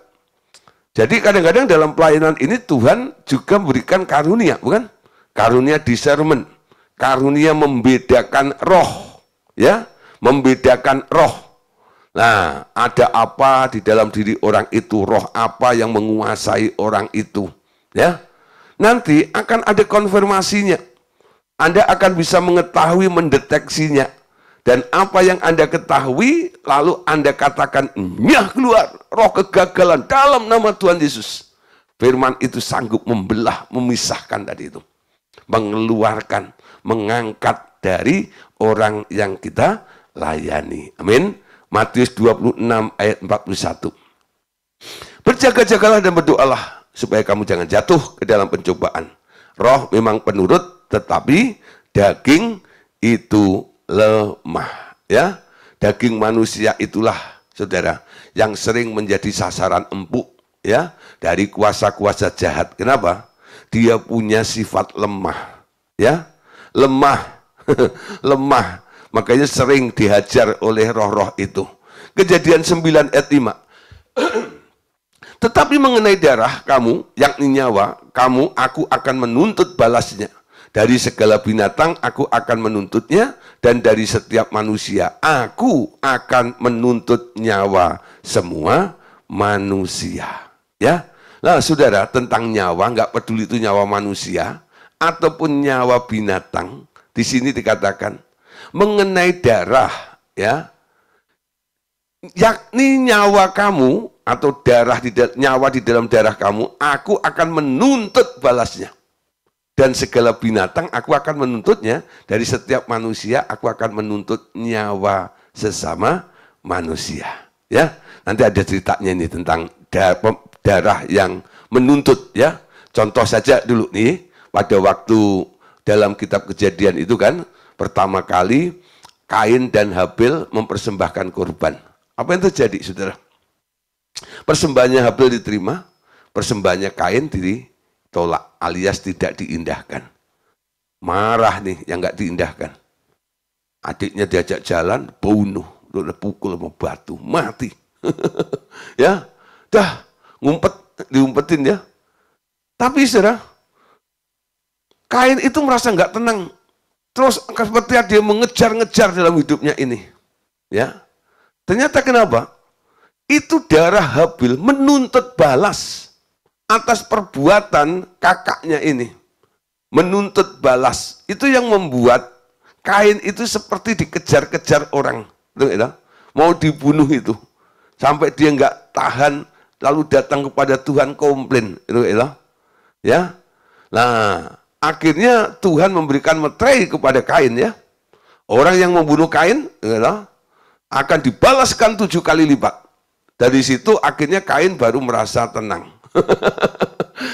Jadi kadang-kadang dalam pelayanan ini Tuhan juga memberikan karunia, bukan? Karunia discernment, karunia membedakan roh, ya, membedakan roh. Nah, ada apa di dalam diri orang itu, roh apa yang menguasai orang itu, ya. Nanti akan ada konfirmasinya. Anda akan bisa mengetahui, mendeteksinya. Dan apa yang Anda ketahui, lalu Anda katakan, nyah keluar, roh kegagalan dalam nama Tuhan Yesus. Firman itu sanggup membelah, memisahkan tadi itu. Mengeluarkan, mengangkat dari orang yang kita layani. Amin. Matius 26 ayat 41. Berjaga-jagalah dan berdoalah supaya kamu jangan jatuh ke dalam pencobaan. Roh memang penurut, tetapi daging itu lemah. Ya, daging manusia itulah, saudara, yang sering menjadi sasaran empuk, ya, dari kuasa-kuasa jahat. Kenapa? Dia punya sifat lemah, ya, lemah, lemah. Makanya sering dihajar oleh roh-roh itu. Kejadian 9 ayat 5. Tetapi mengenai darah kamu, yakni nyawa, aku akan menuntut balasnya. Dari segala binatang, aku akan menuntutnya. Dan dari setiap manusia, aku akan menuntut nyawa semua manusia. Ya, nah saudara, tentang nyawa, nggak peduli itu nyawa manusia, ataupun nyawa binatang, di sini dikatakan, mengenai darah, ya, yakni nyawa kamu, atau nyawa di dalam darah kamu, aku akan menuntut balasnya. Dan segala binatang aku akan menuntutnya. Dari setiap manusia aku akan menuntut nyawa sesama manusia. Ya, nanti ada ceritanya ini tentang darah yang menuntut, ya. Contoh saja dulu nih, pada waktu dalam kitab Kejadian itu kan, pertama kali Kain dan Habil mempersembahkan korban. Apa yang terjadi, saudara? Persembahannya Habil diterima, persembahannya Kain ditolak, alias tidak diindahkan. Marah nih yang nggak diindahkan. Adiknya diajak jalan, bunuh, pukul sama batu, mati. Ya, dah diumpetin ya. Tapi saudara, Kain itu merasa nggak tenang. Terus seperti dia mengejar-ngejar dalam hidupnya ini. Ya, ternyata kenapa? Itu darah Habil menuntut balas atas perbuatan kakaknya ini. Menuntut balas. Itu yang membuat Kain itu seperti dikejar-kejar orang. Mau dibunuh itu. Sampai dia nggak tahan, lalu datang kepada Tuhan komplain. Ya. Nah, akhirnya Tuhan memberikan meterai kepada Kain, ya. Orang yang membunuh Kain akan dibalaskan 7 kali lipat. Dari situ akhirnya Kain baru merasa tenang.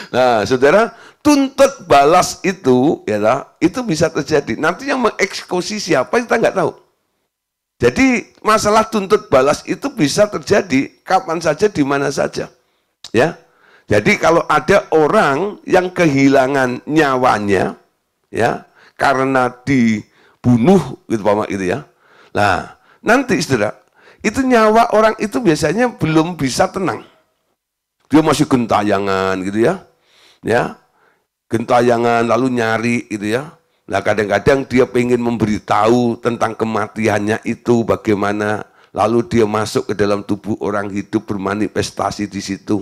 Nah, saudara, tuntut balas itu, ya, itu bisa terjadi. Nanti yang mengeksekusi siapa kita nggak tahu. Jadi masalah tuntut balas itu bisa terjadi kapan saja, di mana saja. Ya, jadi kalau ada orang yang kehilangan nyawanya, ya, karena dibunuh, gitu Pak, gitu ya. Nah, nanti saudara, itu nyawa orang itu biasanya belum bisa tenang. Dia masih gentayangan gitu ya. Ya. Gentayangan lalu nyari gitu ya. Nah, kadang-kadang dia pengen memberitahu tentang kematiannya itu bagaimana, lalu dia masuk ke dalam tubuh orang hidup bermanifestasi di situ.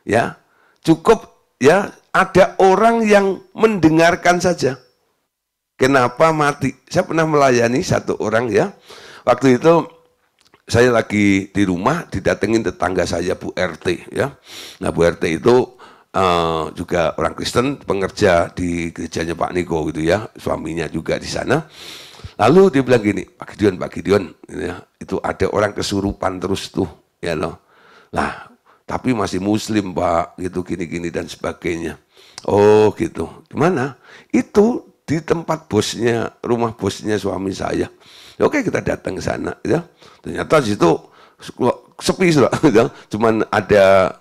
Ya. Cukup ya ada orang yang mendengarkan saja. Kenapa mati? Saya pernah melayani satu orang ya. Waktu itu saya lagi di rumah, didatengin tetangga saya, Bu RT, ya. Nah, Bu RT itu juga orang Kristen, pengerja di gerejanya Pak Niko gitu ya, suaminya juga di sana. Lalu dia bilang gini, Pak Gideon, ya, itu ada orang kesurupan terus tuh, ya loh. Nah, tapi masih Muslim Pak, gitu gini-gini dan sebagainya. Oh gitu, gimana? Itu di tempat bosnya, rumah bosnya suami saya. Oke, kita datang ke sana, ya. Ternyata di situ sepi sudah, ya. Cuman ada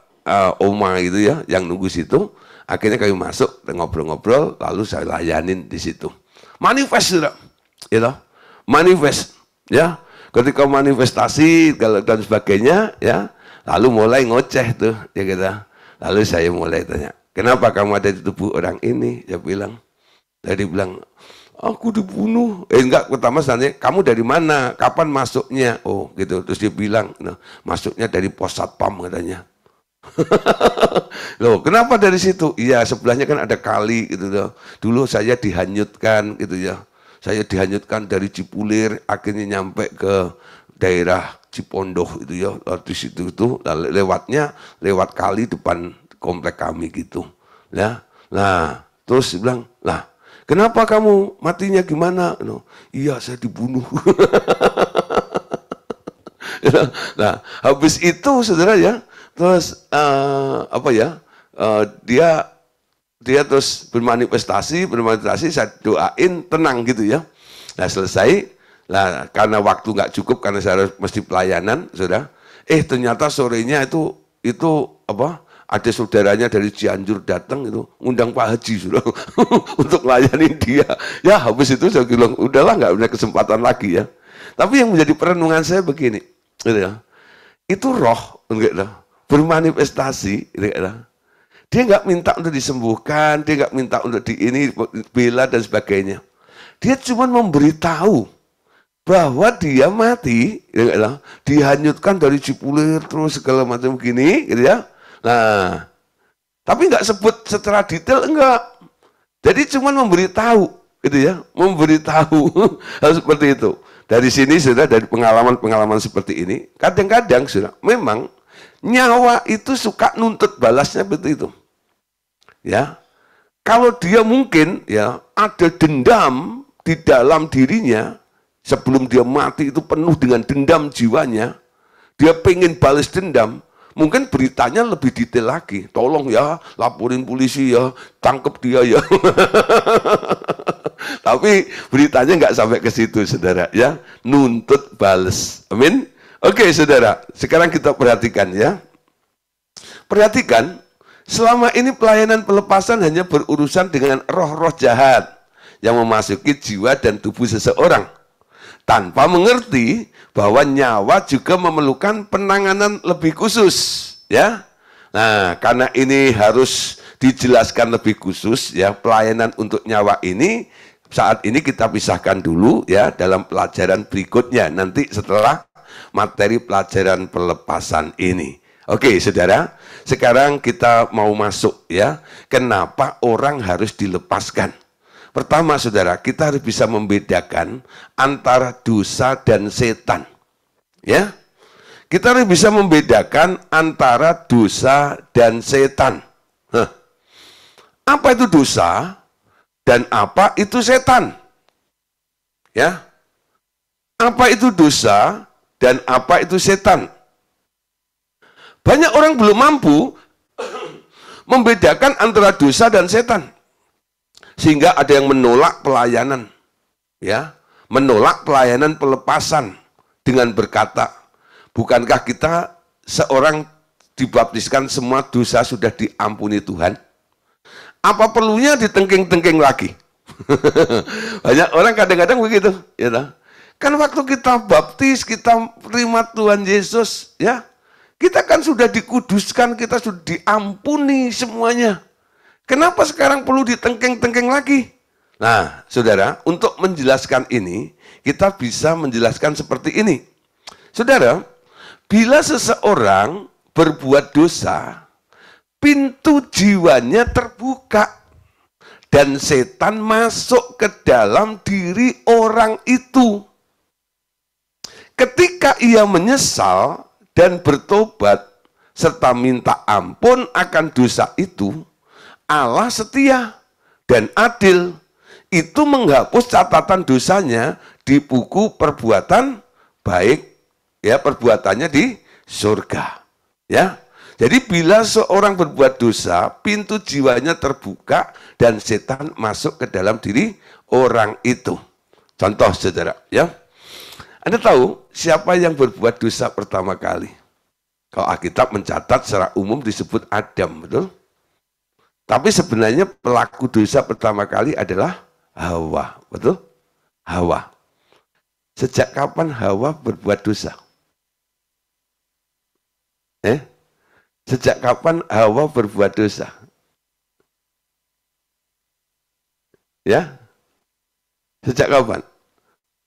oma itu ya, yang nunggu situ. Akhirnya kami masuk, ngobrol-ngobrol, lalu saya layanin di situ. Manifest, saudara, gitu. Manifest, ya. Ketika manifestasi dan sebagainya, ya, lalu mulai ngoceh tuh, ya gitu. Lalu saya mulai tanya, kenapa kamu ada di tubuh orang ini? Dia bilang, aku dibunuh. Enggak, pertama tanya, kamu dari mana? Kapan masuknya? Oh, gitu. Terus dia bilang, nah, masuknya dari pos satpam katanya. Loh, kenapa dari situ? Iya, sebelahnya kan ada kali gitu loh. Dulu saya dihanyutkan gitu ya. Saya dihanyutkan dari Cipulir, akhirnya nyampe ke daerah Cipondoh itu ya. Di situ itu lewat kali depan komplek kami gitu. Ya. Nah, terus dia bilang, "Lah, kenapa kamu matinya gimana?" No, iya, saya dibunuh. Nah, habis itu saudara ya, terus dia terus bermanifestasi, saya doain tenang gitu ya. Nah selesai, lah karena waktu nggak cukup karena saya harus mesti pelayanan, saudara. Ternyata sorenya itu ada saudaranya dari Cianjur datang itu ngundang Pak Haji sudah untuk melayani dia. Ya habis itu saya bilang udahlah nggak punya kesempatan lagi ya. Tapi yang menjadi perenungan saya begini, gitu ya. Itu roh, gitu, bermanifestasi, gitu. Dia nggak minta untuk disembuhkan, dia nggak minta untuk bela dan sebagainya. Dia cuma memberitahu bahwa dia mati, gitu, dihanyutkan dari Cipulir terus segala macam begini, gitu ya. Nah, tapi nggak sebut secara detail, enggak. Jadi cuma memberitahu, gitu ya, memberitahu hal seperti itu. Dari sini sudah dari pengalaman-pengalaman seperti ini, kadang-kadang sudah memang nyawa itu suka nuntut balasnya seperti itu. Ya. Kalau dia mungkin ya ada dendam di dalam dirinya sebelum dia mati itu penuh dengan dendam jiwanya, dia pengen balas dendam, mungkin beritanya lebih detail lagi. Tolong ya, laporin polisi ya, tangkep dia ya. Tapi beritanya nggak sampai ke situ, saudara ya. Nuntut bales. Amin. Oke, saudara. Sekarang kita perhatikan ya. Perhatikan, selama ini pelayanan pelepasan hanya berurusan dengan roh-roh jahat yang memasuki jiwa dan tubuh seseorang, tanpa mengerti bahwa nyawa juga memerlukan penanganan lebih khusus, ya. Nah, karena ini harus dijelaskan lebih khusus, ya, pelayanan untuk nyawa ini saat ini kita pisahkan dulu, ya, dalam pelajaran berikutnya nanti setelah materi pelajaran pelepasan ini. Oke, saudara, sekarang kita mau masuk, ya, kenapa orang harus dilepaskan. Pertama, saudara, kita harus bisa membedakan antara dosa dan setan, ya. Kita harus bisa membedakan antara dosa dan setan. Apa itu dosa dan apa itu setan? Ya. Apa itu dosa dan apa itu setan? Banyak orang belum mampu membedakan antara dosa dan setan. Sehingga ada yang menolak pelayanan, ya, menolak pelayanan pelepasan dengan berkata, bukankah kita seorang dibaptiskan semua dosa sudah diampuni Tuhan? Apa perlunya ditengking-tengking lagi? Banyak orang kadang-kadang begitu, ya. Kan waktu kita baptis, kita terima Tuhan Yesus, ya, kita kan sudah dikuduskan, kita sudah diampuni semuanya. Kenapa sekarang perlu ditengking-tengking lagi? Nah, saudara, untuk menjelaskan ini, kita bisa menjelaskan seperti ini. Saudara, bila seseorang berbuat dosa, pintu jiwanya terbuka dan setan masuk ke dalam diri orang itu. Ketika ia menyesal dan bertobat serta minta ampun akan dosa itu, Allah setia dan adil. Itu menghapus catatan dosanya di buku perbuatan baik, ya, perbuatannya di surga, ya. Jadi bila seorang berbuat dosa, pintu jiwanya terbuka dan setan masuk ke dalam diri orang itu. Contoh, saudara, ya. Anda tahu siapa yang berbuat dosa pertama kali? Kalau Alkitab mencatat secara umum disebut Adam, betul? Tapi sebenarnya pelaku dosa pertama kali adalah Hawa, betul? Hawa. Sejak kapan Hawa berbuat dosa? Sejak kapan Hawa berbuat dosa? Ya, sejak kapan?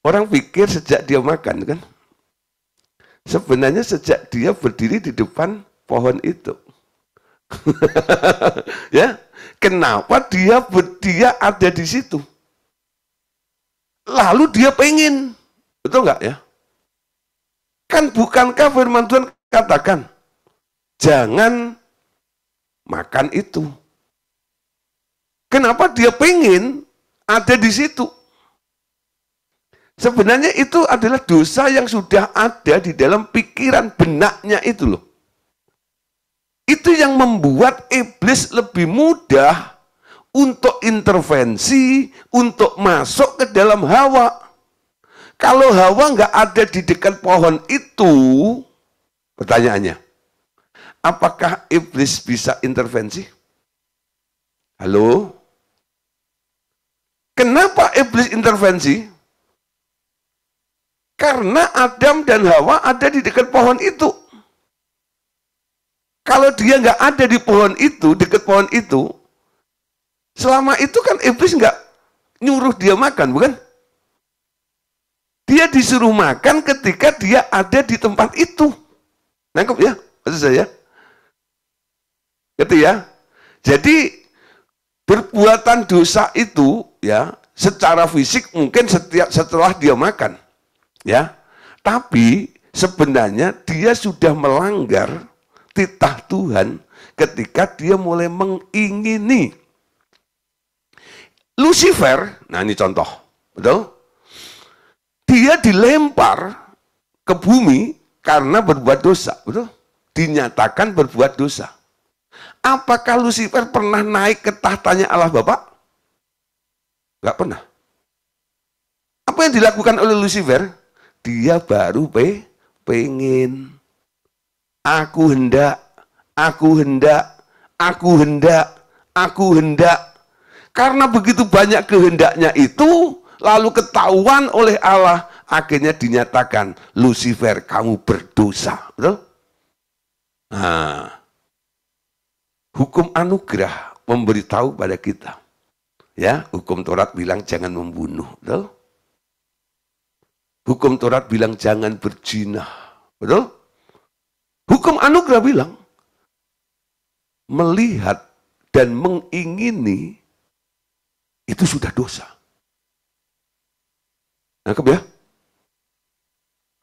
Orang pikir sejak dia makan, kan? Sebenarnya sejak dia berdiri di depan pohon itu. Ya, kenapa dia ada di situ? Lalu dia pengen, betul nggak ya? Kan bukankah firman Tuhan katakan, jangan makan itu. Kenapa dia pengen ada di situ? Sebenarnya itu adalah dosa yang sudah ada di dalam pikiran benaknya itu loh. Itu yang membuat iblis lebih mudah untuk intervensi, untuk masuk ke dalam Hawa. Kalau Hawa nggak ada di dekat pohon itu, pertanyaannya, apakah iblis bisa intervensi? Halo? Kenapa iblis intervensi? Karena Adam dan Hawa ada di dekat pohon itu. Kalau dia nggak ada di pohon itu, dekat pohon itu, selama itu kan iblis nggak nyuruh dia makan, bukan? Dia disuruh makan ketika dia ada di tempat itu. Nangkep ya, maksud saya? Gitu ya. Jadi perbuatan dosa itu ya secara fisik mungkin setelah dia makan, ya. Tapi sebenarnya dia sudah melanggar titah Tuhan ketika dia mulai mengingini. Lucifer, nah ini contoh, betul? Dia dilempar ke bumi karena berbuat dosa, betul? Dinyatakan berbuat dosa. Apakah Lucifer pernah naik ke tahtanya Allah Bapa? Enggak pernah. Apa yang dilakukan oleh Lucifer? Dia baru pengen. Aku hendak, aku hendak, aku hendak, aku hendak. Karena begitu banyak kehendaknya itu, lalu ketahuan oleh Allah, akhirnya dinyatakan, Lucifer, kamu berdosa. Betul? Nah, hukum anugerah memberitahu pada kita. Ya, hukum Taurat bilang jangan membunuh. Betul? Hukum Taurat bilang jangan berzina. Betul? Hukum anugerah bilang, melihat dan mengingini itu sudah dosa. Nangkep ya?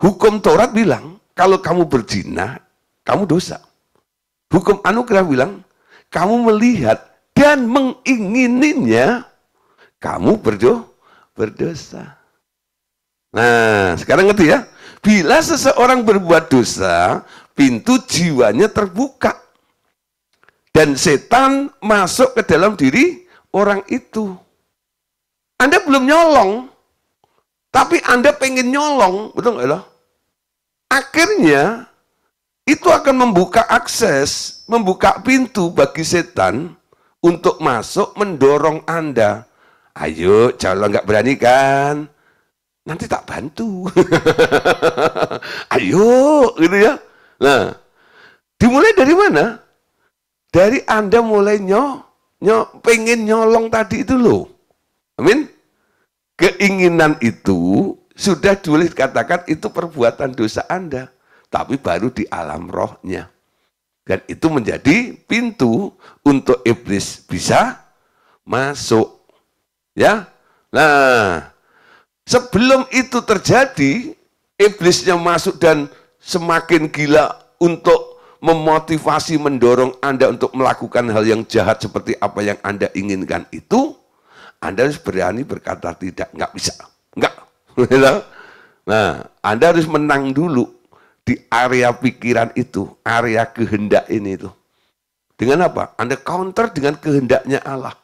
Hukum Taurat bilang, kalau kamu berzina, kamu dosa. Hukum anugerah bilang, kamu melihat dan mengingininya, kamu berdosa. Nah, sekarang ngerti ya? Bila seseorang berbuat dosa, pintu jiwanya terbuka. Dan setan masuk ke dalam diri orang itu. Anda belum nyolong, tapi Anda pengen nyolong, betul nggak? Akhirnya, itu akan membuka akses, membuka pintu bagi setan untuk masuk mendorong Anda. Ayo, kalau nggak berani kan, nanti tak bantu. Ayo, gitu ya. Nah, dimulai dari mana? Dari Anda mulai pengen nyolong tadi itu loh. Amin. Keinginan itu sudah boleh dikatakan itu perbuatan dosa Anda, tapi baru di alam rohnya. Dan itu menjadi pintu untuk iblis bisa masuk. Ya. Nah, sebelum itu terjadi, iblisnya masuk dan semakin gila untuk memotivasi, mendorong Anda untuk melakukan hal yang jahat seperti apa yang Anda inginkan itu, Anda harus berani berkata tidak, nggak bisa, nggak. Nah, Anda harus menang dulu di area pikiran itu, area kehendak ini itu. Dengan apa? Anda counter dengan kehendaknya Allah.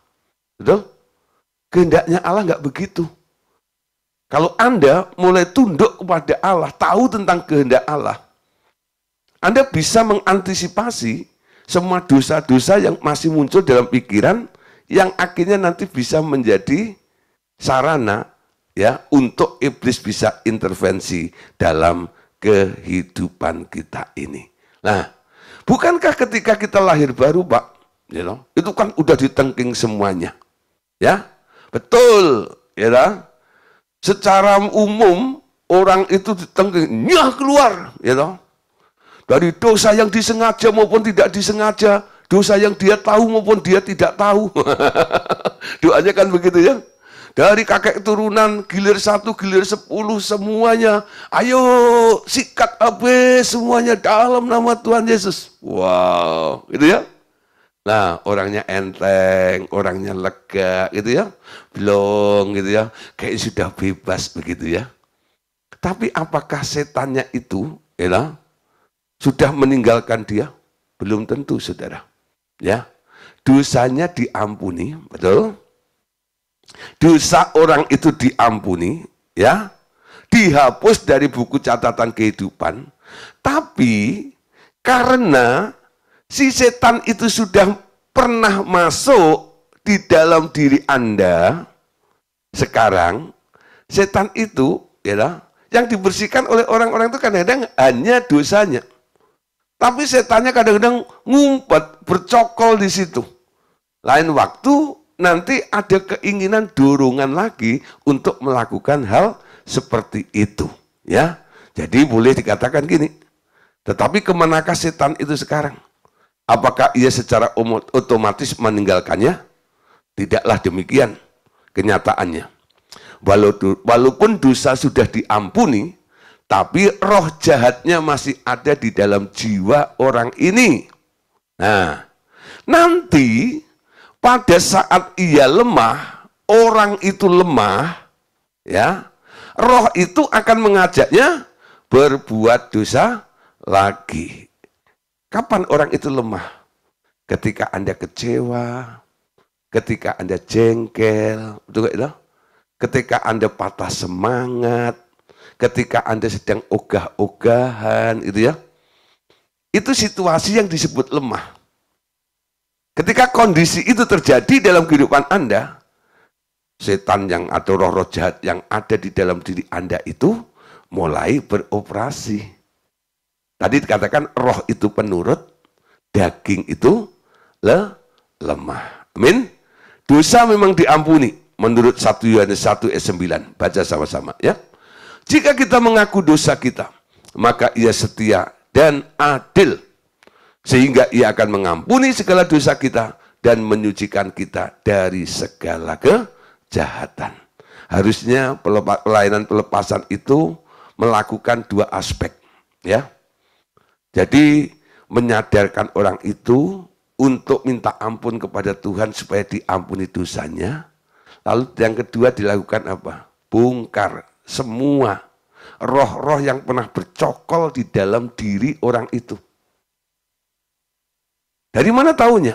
Betul? Kehendaknya Allah nggak begitu. Kalau Anda mulai tunduk kepada Allah, tahu tentang kehendak Allah, Anda bisa mengantisipasi semua dosa-dosa yang masih muncul dalam pikiran yang akhirnya nanti bisa menjadi sarana ya untuk iblis bisa intervensi dalam kehidupan kita ini. Nah, bukankah ketika kita lahir baru, Pak, itu kan udah ditengking semuanya, ya? Betul, ya. Secara umum orang itu ditengking, nyah keluar, dari dosa yang disengaja maupun tidak disengaja, dosa yang dia tahu maupun dia tidak tahu. Doanya kan begitu ya. Dari kakek turunan, gilir 1, gilir 10, semuanya. Ayo, sikat habis semuanya dalam nama Tuhan Yesus. Wow, gitu ya. Nah, orangnya enteng, orangnya lega, gitu ya. Belum, gitu ya. Kayak sudah bebas, begitu ya. Tapi apakah setannya itu, sudah meninggalkan dia? Belum tentu, saudara. Ya, dosanya diampuni, betul? Dosa orang itu diampuni, ya, dihapus dari buku catatan kehidupan. Tapi karena si setan itu sudah pernah masuk di dalam diri Anda, sekarang setan itu, yang dibersihkan oleh orang-orang itu kadang-kadang hanya dosanya. Tapi setannya kadang-kadang ngumpet, bercokol di situ. Lain waktu nanti ada keinginan dorongan lagi untuk melakukan hal seperti itu, ya. Jadi boleh dikatakan gini. Tetapi kemanakah setan itu sekarang? Apakah ia secara otomatis meninggalkannya? Tidaklah demikian kenyataannya. Walaupun dosa sudah diampuni, tapi roh jahatnya masih ada di dalam jiwa orang ini. Nah, nanti pada saat ia lemah, orang itu lemah, ya, roh itu akan mengajaknya berbuat dosa lagi. Kapan orang itu lemah? Ketika Anda kecewa, ketika Anda jengkel, betul gak itu? Ketika Anda patah semangat, ketika Anda sedang ogah-ogahan, gitu ya. Itu situasi yang disebut lemah. Ketika kondisi itu terjadi dalam kehidupan Anda, setan yang atau roh-roh jahat yang ada di dalam diri Anda itu mulai beroperasi. Tadi dikatakan roh itu penurut, daging itu lemah. Amin. Dosa memang diampuni menurut 1 Yohanes 1 ayat 9. Baca sama-sama ya. Jika kita mengaku dosa kita, maka ia setia dan adil, sehingga ia akan mengampuni segala dosa kita dan menyucikan kita dari segala kejahatan. Harusnya pelayanan pelepasan itu melakukan dua aspek, ya. Jadi menyadarkan orang itu untuk minta ampun kepada Tuhan supaya diampuni dosanya. Lalu yang kedua dilakukan apa? Bongkar semua roh-roh yang pernah bercokol di dalam diri orang itu. Dari mana tahunya?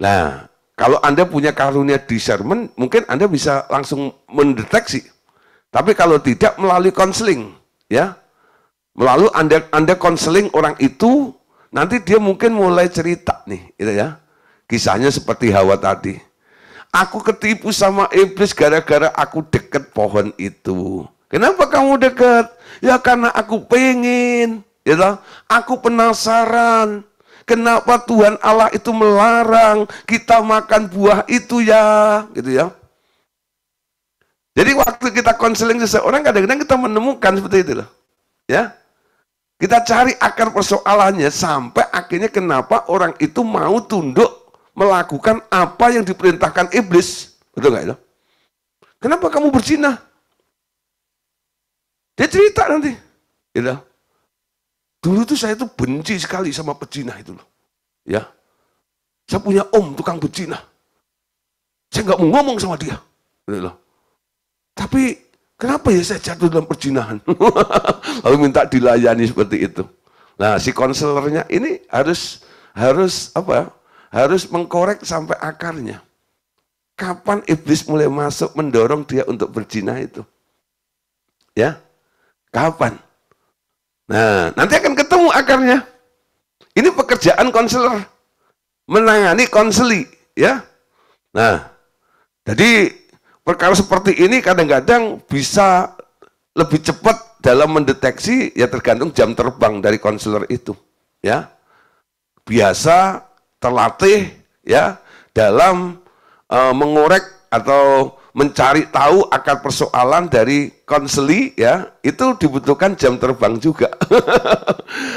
Nah, kalau Anda punya karunia discernment, mungkin Anda bisa langsung mendeteksi. Tapi kalau tidak, melalui konseling, ya. Melalui Anda konseling orang itu, nanti dia mungkin mulai cerita nih, gitu ya. Kisahnya seperti Hawa tadi. Aku ketipu sama iblis gara-gara aku deket pohon itu. Kenapa kamu dekat? Ya karena aku pengen, ya, aku penasaran. Kenapa Tuhan Allah itu melarang kita makan buah itu ya, gitu ya. Jadi waktu kita konseling seseorang, kadang-kadang kita menemukan seperti itu loh, ya. Kita cari akar persoalannya sampai akhirnya kenapa orang itu mau tunduk melakukan apa yang diperintahkan iblis, betul nggak itu? Kenapa kamu berzina? Dia cerita nanti, gitu. Dulu tuh saya tuh benci sekali sama pezina itu loh, ya. Saya punya om tukang berzina, saya nggak mau ngomong sama dia, gitu loh. Tapi kenapa ya saya jatuh dalam perzinahan? Lalu minta dilayani seperti itu. Nah, si konselornya ini harus apa? Harus mengkorek sampai akarnya. Kapan iblis mulai masuk mendorong dia untuk berzina itu? Ya, kapan? Nah, nanti akan ketemu akarnya. Ini pekerjaan konselor, menangani konseli, ya. Nah, jadi perkara seperti ini kadang-kadang bisa lebih cepat dalam mendeteksi, ya tergantung jam terbang dari konselor itu, ya. Biasa terlatih, ya, dalam mengorek atau mencari tahu akar persoalan dari konseli, ya, itu dibutuhkan jam terbang juga.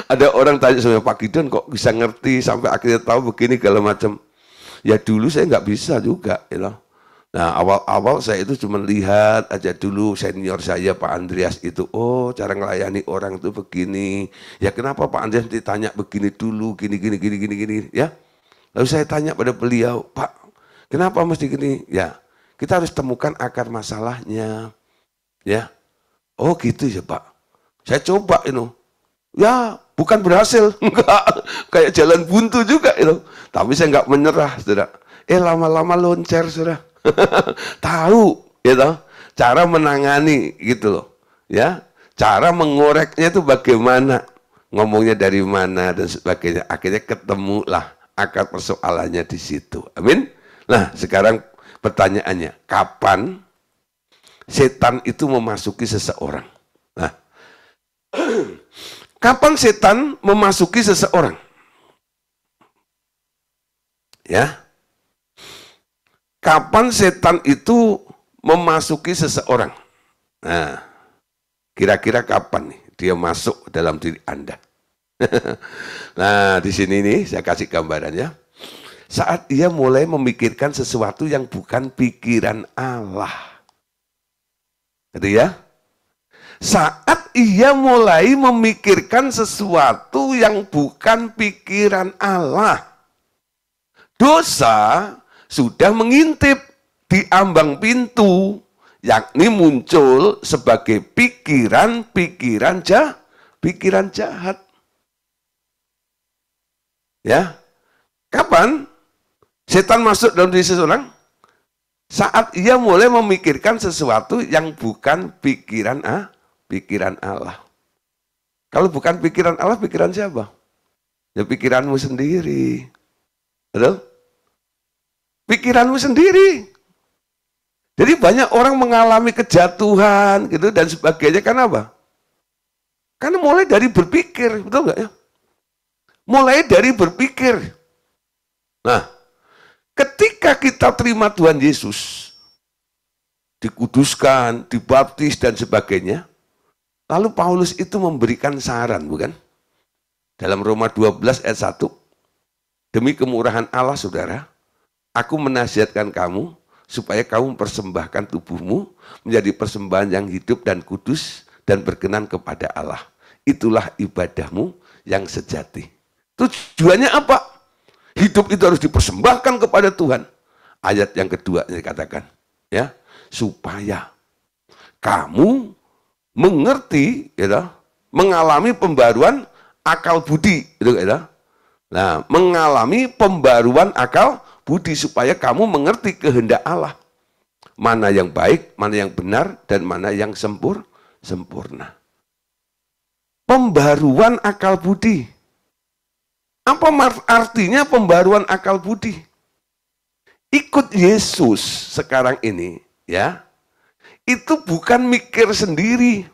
Ada orang tanya sama Pak Gideon, kok bisa ngerti sampai akhirnya tahu begini segala macam. Ya dulu saya nggak bisa juga, you. Nah awal-awal saya itu cuma lihat aja dulu senior saya Pak Andreas itu, oh cara ngelayani orang itu begini. Ya kenapa Pak Andreas ditanya begini dulu, gini, ya. Lalu saya tanya pada beliau, Pak, kenapa mesti gini? Ya, kita harus temukan akar masalahnya, ya. Oh gitu ya Pak. Saya coba itu, ya bukan berhasil, enggak, kayak jalan buntu juga itu. Tapi saya enggak menyerah, saudara. Lama-lama loncer, saudara. Tahu, gitu, cara menangani gitu loh, ya. Cara mengoreknya itu bagaimana, ngomongnya dari mana dan sebagainya. Akhirnya ketemulah akar persoalannya di situ. Amin. Nah, sekarang pertanyaannya, kapan setan itu memasuki seseorang? Nah, kapan setan memasuki seseorang? Ya. Kapan setan itu memasuki seseorang? Nah, kira-kira kapan nih dia masuk dalam diri Anda? Nah, di sini nih saya kasih gambarannya. Saat ia mulai memikirkan sesuatu yang bukan pikiran Allah. Gitu ya. Saat ia mulai memikirkan sesuatu yang bukan pikiran Allah. Dosa sudah mengintip di ambang pintu, yakni muncul sebagai pikiran jahat. Ya. Kapan setan masuk dalam diri seseorang? Saat ia mulai memikirkan sesuatu yang bukan pikiran Allah. Kalau bukan pikiran Allah, pikiran siapa? Ya pikiranmu sendiri. Betul? Pikiranmu sendiri. Jadi banyak orang mengalami kejatuhan gitu dan sebagainya. Karena apa? Karena mulai dari berpikir, betul nggak ya? Mulai dari berpikir. Nah, ketika kita terima Tuhan Yesus, dikuduskan, dibaptis dan sebagainya, lalu Paulus itu memberikan saran, bukan? Dalam Roma 12 ayat 1, demi kemurahan Allah, saudara, aku menasihatkan kamu supaya kamu mempersembahkan tubuhmu menjadi persembahan yang hidup dan kudus dan berkenan kepada Allah. Itulah ibadahmu yang sejati. Tujuannya apa? Hidup itu harus dipersembahkan kepada Tuhan. Ayat yang kedua ini dikatakan, ya, supaya kamu mengerti, gitu, mengalami pembaruan akal budi, gitu, gitu. Nah, mengalami pembaruan akal budi supaya kamu mengerti kehendak Allah. Mana yang baik, mana yang benar, dan mana yang sempurna. Pembaruan akal budi. Apa artinya pembaruan akal budi? Ikut Yesus sekarang ini, ya, itu bukan mikir sendiri.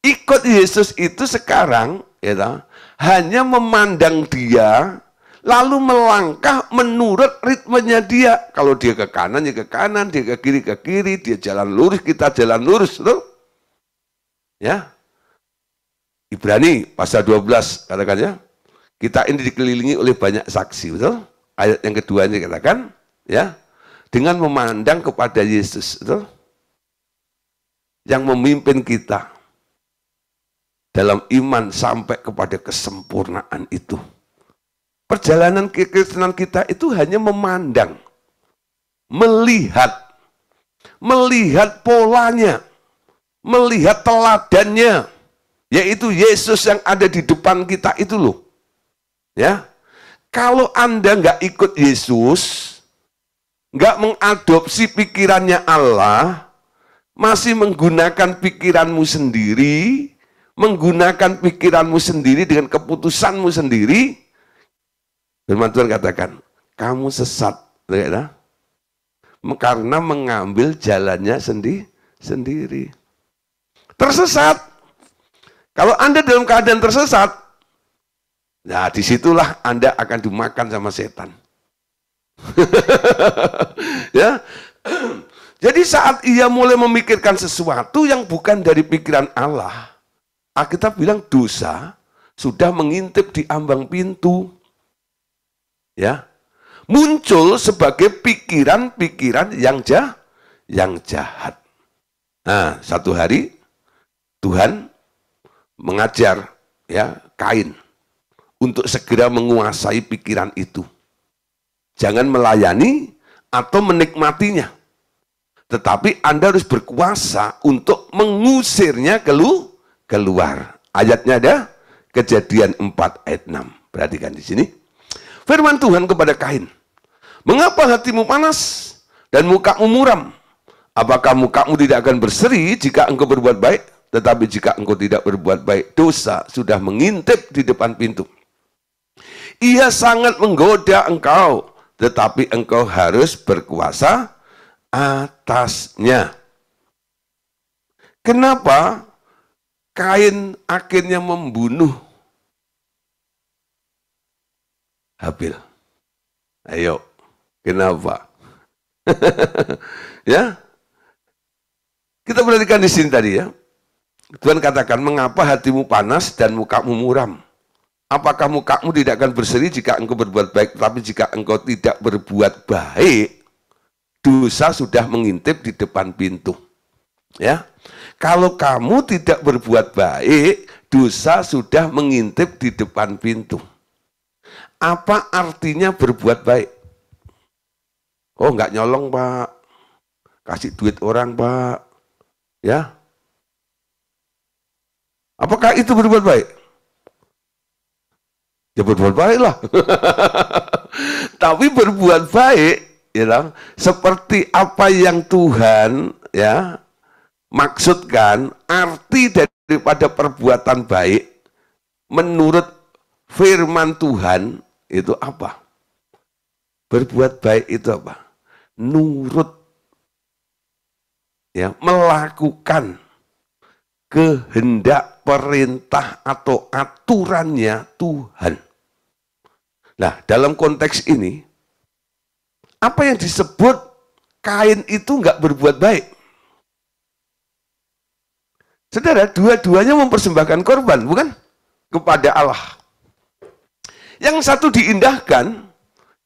Ikut Yesus itu sekarang, ya, hanya memandang Dia, lalu melangkah menurut ritmenya Dia. Kalau Dia ke kanan, ya ke kanan, Dia ke kiri, Dia jalan lurus, kita jalan lurus, betul? Ya. Ibrani pasal 12 katakan, ya. Kita ini dikelilingi oleh banyak saksi, betul? Ayat yang kedua ini katakan, ya, dengan memandang kepada Yesus, betul? Yang memimpin kita dalam iman sampai kepada kesempurnaan itu. Perjalanan kekristenan kita itu hanya memandang, melihat polanya, melihat teladannya, yaitu Yesus yang ada di depan kita itu loh. Ya, kalau Anda nggak ikut Yesus, nggak mengadopsi pikirannya Allah, masih menggunakan pikiranmu sendiri, menggunakan pikiranmu sendiri dengan keputusanmu sendiri, firman Tuhan katakan, kamu sesat. Karena mengambil jalannya sendiri. Tersesat. Kalau Anda dalam keadaan tersesat, nah disitulah Anda akan dimakan sama setan. Ya. Jadi saat ia mulai memikirkan sesuatu yang bukan dari pikiran Allah, Alkitab bilang dosa sudah mengintip di ambang pintu. Ya. Muncul sebagai pikiran-pikiran yang jahat. Nah, satu hari Tuhan mengajar ya Kain untuk segera menguasai pikiran itu. Jangan melayani atau menikmatinya. Tetapi Anda harus berkuasa untuk mengusirnya keluar. Ayatnya ada Kejadian 4 ayat 6. Perhatikan di sini. Firman Tuhan kepada Kain. Mengapa hatimu panas dan mukamu muram? Apakah mukamu tidak akan berseri jika engkau berbuat baik? Tetapi jika engkau tidak berbuat baik, dosa sudah mengintip di depan pintu. Ia sangat menggoda engkau, tetapi engkau harus berkuasa atasnya. Kenapa Kain akhirnya membunuh Habil? Ayo, kenapa? Ya, kita perhatikan di sini tadi ya. Tuhan katakan, mengapa hatimu panas dan mukamu muram? Apakah mukamu tidak akan berseri jika engkau berbuat baik, tapi jika engkau tidak berbuat baik, dosa sudah mengintip di depan pintu. Ya, kalau kamu tidak berbuat baik, dosa sudah mengintip di depan pintu. Apa artinya berbuat baik? Oh, nggak nyolong, Pak. Kasih duit orang, Pak. Ya. Apakah itu berbuat baik? Ya berbuat baik lah. Tapi berbuat baik, ya, seperti apa yang Tuhan ya maksudkan, arti daripada perbuatan baik menurut firman Tuhan itu apa? Berbuat baik itu apa? Nurut, ya, melakukan kehendak, perintah atau aturannya Tuhan. Nah, dalam konteks ini, apa yang disebut Kain itu nggak berbuat baik? Saudara, dua-duanya mempersembahkan korban, bukan? Kepada Allah. Yang satu diindahkan,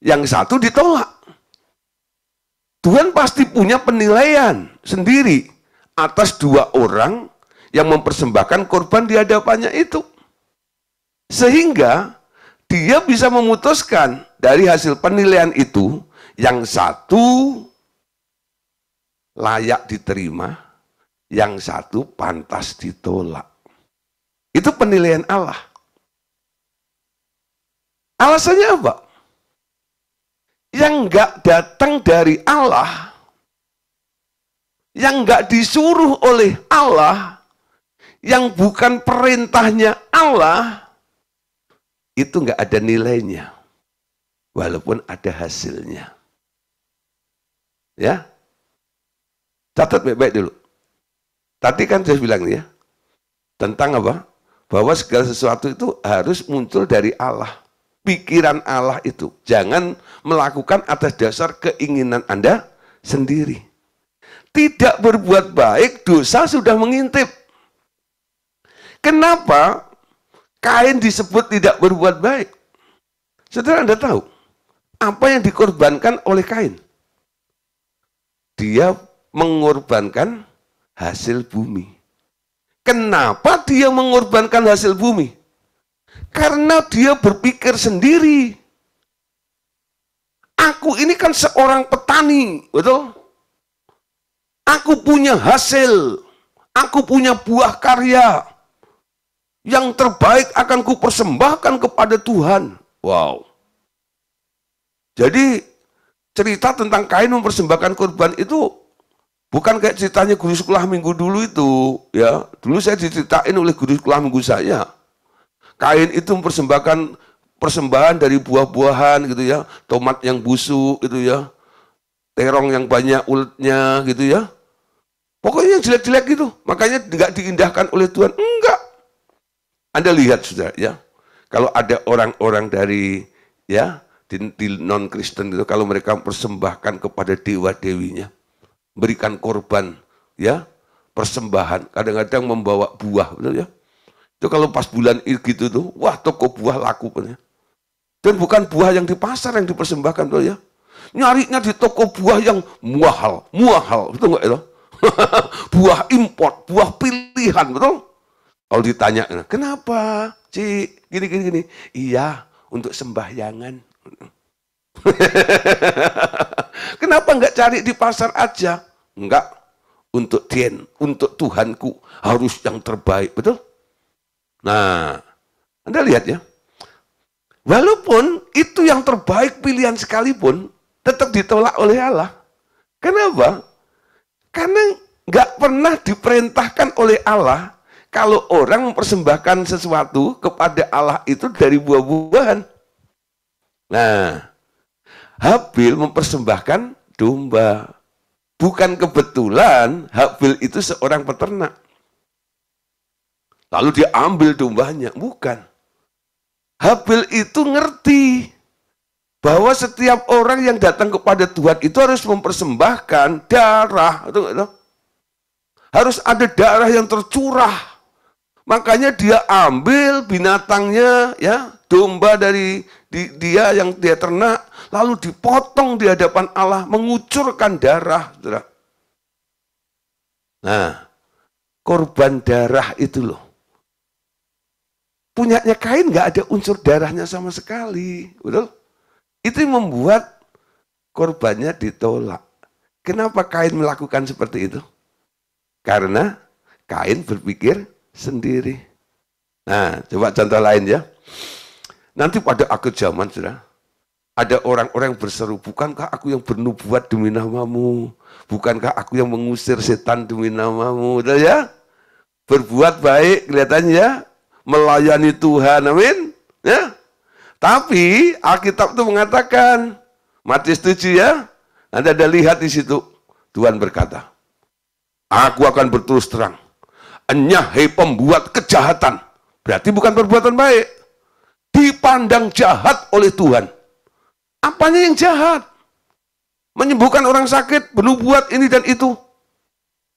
yang satu ditolak. Tuhan pasti punya penilaian sendiri atas dua orang yang mempersembahkan korban di hadapannya itu. Sehingga dia bisa memutuskan dari hasil penilaian itu, yang satu layak diterima, yang satu pantas ditolak. Itu penilaian Allah. Alasannya apa? Yang enggak datang dari Allah, yang enggak disuruh oleh Allah, yang bukan perintahnya Allah, itu enggak ada nilainya. Walaupun ada hasilnya. Ya. Catat baik-baik dulu. Tadi kan saya bilang ya, tentang apa? Bahwa segala sesuatu itu harus muncul dari Allah. Pikiran Allah itu. Jangan melakukan atas dasar keinginan Anda sendiri. Tidak berbuat baik, dosa sudah mengintip. Kenapa Kain disebut tidak berbuat baik? Saudara, Anda tahu apa yang dikorbankan oleh Kain? Dia mengorbankan hasil bumi. Kenapa dia mengorbankan hasil bumi? Karena dia berpikir sendiri. Aku ini kan seorang petani, betul? Aku punya hasil, aku punya buah karya. Yang terbaik akan kupersembahkan kepada Tuhan. Wow. Jadi cerita tentang Kain mempersembahkan korban itu Bukan kayak ceritanya guru sekolah minggu dulu itu, ya. Dulu saya diceritain oleh guru sekolah minggu saya. Kain itu mempersembahkan persembahan dari buah-buahan gitu ya, tomat yang busuk gitu ya, terong yang banyak uletnya gitu ya. Pokoknya yang jelek-jelek gitu. Makanya nggak diindahkan oleh Tuhan. Enggak. Anda lihat saudara ya. Kalau ada orang-orang dari ya di non-Kristen itu, kalau mereka persembahkan kepada dewa-dewinya, berikan korban, ya, persembahan, kadang-kadang membawa buah, betul ya. Itu kalau pas bulan gitu tuh, wah toko buah laku punya. Dan bukan buah yang di pasar yang dipersembahkan, betul ya. Nyarinya di toko buah yang mahal, betul nggak itu? Buah import, buah pilihan, betul? Kalau ditanya, kenapa, Cik, gini. Iya, untuk sembahyangan. Kenapa nggak cari di pasar aja? Enggak, untuk Tuhanku harus yang terbaik, betul? Nah, Anda lihat ya, walaupun itu yang terbaik pilihan sekalipun, tetap ditolak oleh Allah. Kenapa? Karena nggak pernah diperintahkan oleh Allah kalau orang mempersembahkan sesuatu kepada Allah itu dari buah-buahan. Nah, Habil mempersembahkan domba. Bukan kebetulan Habil itu seorang peternak. Lalu dia ambil dombanya. Bukan. Habil itu ngerti bahwa setiap orang yang datang kepada Tuhan itu harus mempersembahkan darah. Harus ada darah yang tercurah. Makanya dia ambil binatangnya, ya, domba dari dia yang dia ternak, lalu dipotong di hadapan Allah, mengucurkan darah. Nah, korban darah itu loh. Punyanya Kain nggak ada unsur darahnya sama sekali, betul? Itu yang membuat korbannya ditolak. Kenapa Kain melakukan seperti itu? Karena Kain berpikir sendiri. Nah, coba contoh lain ya. Nanti pada akhir zaman, saudara, ada orang-orang yang berseru, bukankah aku yang bernubuat demi namamu? Bukankah aku yang mengusir setan demi namamu? Udah ya? Berbuat baik kelihatannya ya, melayani Tuhan, amin. Ya. Tapi Alkitab itu mengatakan, Matius 7 ya, Anda ada lihat di situ, Tuhan berkata, aku akan berterus terang, enyah hei pembuat kejahatan, berarti bukan perbuatan baik, dipandang jahat oleh Tuhan. Apanya yang jahat? Menyembuhkan orang sakit, bernubuat ini dan itu.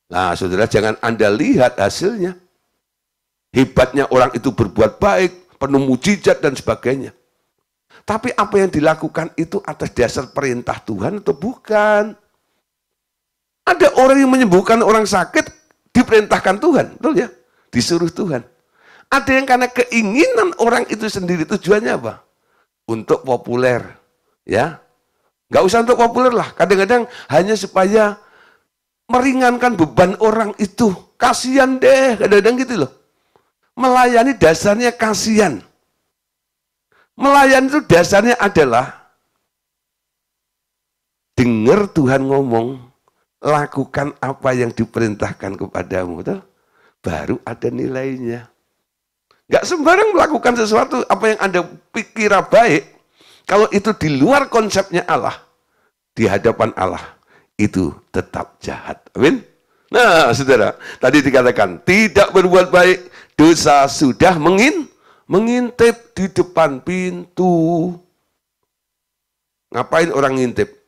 Nah, saudara, jangan Anda lihat hasilnya. Hebatnya orang itu berbuat baik, penuh mujizat dan sebagainya. Tapi apa yang dilakukan itu atas dasar perintah Tuhan atau bukan? Ada orang yang menyembuhkan orang sakit, diperintahkan Tuhan, betul ya? Disuruh Tuhan. Ada yang karena keinginan orang itu sendiri, tujuannya apa? Untuk populer, ya. Nggak usah untuk populer lah, kadang-kadang hanya supaya meringankan beban orang itu. Kasihan deh, kadang-kadang gitu loh. Melayani dasarnya kasihan. Melayani itu dasarnya adalah dengar Tuhan ngomong, lakukan apa yang diperintahkan kepadamu, betul? Baru ada nilainya. Gak sembarang melakukan sesuatu apa yang Anda pikir baik, kalau itu di luar konsepnya Allah, di hadapan Allah, itu tetap jahat. Amin? Nah, saudara, tadi dikatakan, tidak berbuat baik, dosa sudah mengintip di depan pintu. Ngapain orang ngintip?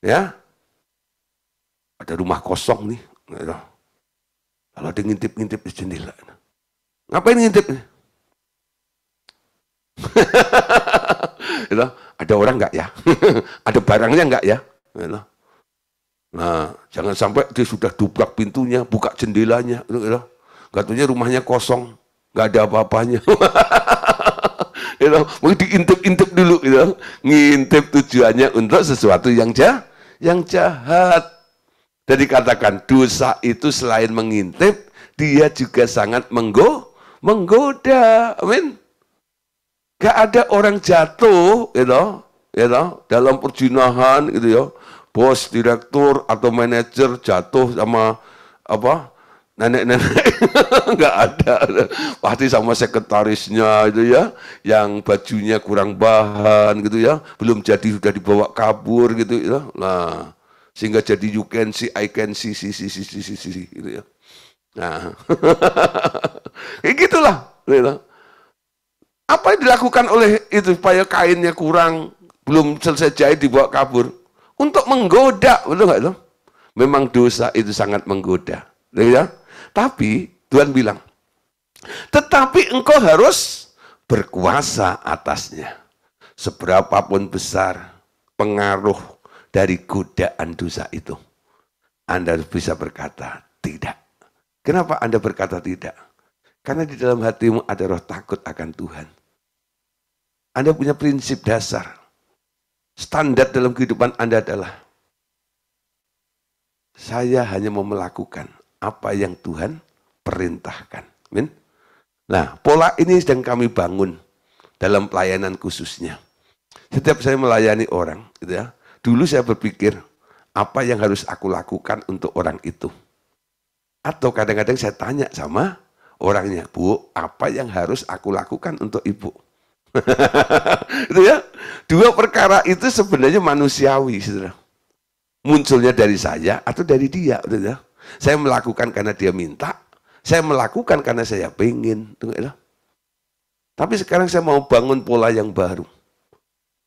Ya, ada rumah kosong nih. Kalau ada ngintip-ngintip di jendela. Ngapain ngintip? Ada orang nggak ya? Ada barangnya nggak ya? Nah, jangan sampai dia sudah dobrak pintunya, buka jendelanya. Katanya rumahnya kosong, nggak ada apa-apanya. Mungkin diintip-intip dulu. Ngintip tujuannya untuk sesuatu yang jahat. Jadi katakan dosa itu selain mengintip, dia juga sangat menggoda. Amin. Gak ada orang jatuh, dalam perjinahan, bos, direktur atau manajer jatuh sama apa nenek-nenek nggak ada, pasti sama sekretarisnya itu ya, yang bajunya kurang bahan gitu ya, belum jadi sudah dibawa kabur gitu ya. Nah, sehingga jadi you can see, I can see, gitu ya. Nah, kayak gitulah. Gitu. Apa yang dilakukan oleh itu supaya kainnya kurang, belum selesai jahit dibawa kabur? Untuk menggoda, betul nggak itu? Memang dosa itu sangat menggoda. Ya? Tapi Tuhan bilang, tetapi engkau harus berkuasa atasnya. Seberapapun besar pengaruh dari godaan dosa itu, Anda bisa berkata tidak. Kenapa Anda berkata tidak? Karena di dalam hatimu ada roh takut akan Tuhan. Anda punya prinsip dasar. Standar dalam kehidupan Anda adalah, saya hanya mau melakukan apa yang Tuhan perintahkan. Amin. Nah, pola ini sedang kami bangun dalam pelayanan khususnya. Setiap saya melayani orang, gitu ya, dulu saya berpikir, apa yang harus aku lakukan untuk orang itu? Atau kadang-kadang saya tanya sama orangnya, Bu, apa yang harus aku lakukan untuk Ibu? Itu ya, dua perkara itu sebenarnya manusiawi, saudara. Munculnya dari saya atau dari dia, gitu ya. Saya melakukan karena dia minta, saya melakukan karena saya pengen. Tapi sekarang saya mau bangun pola yang baru.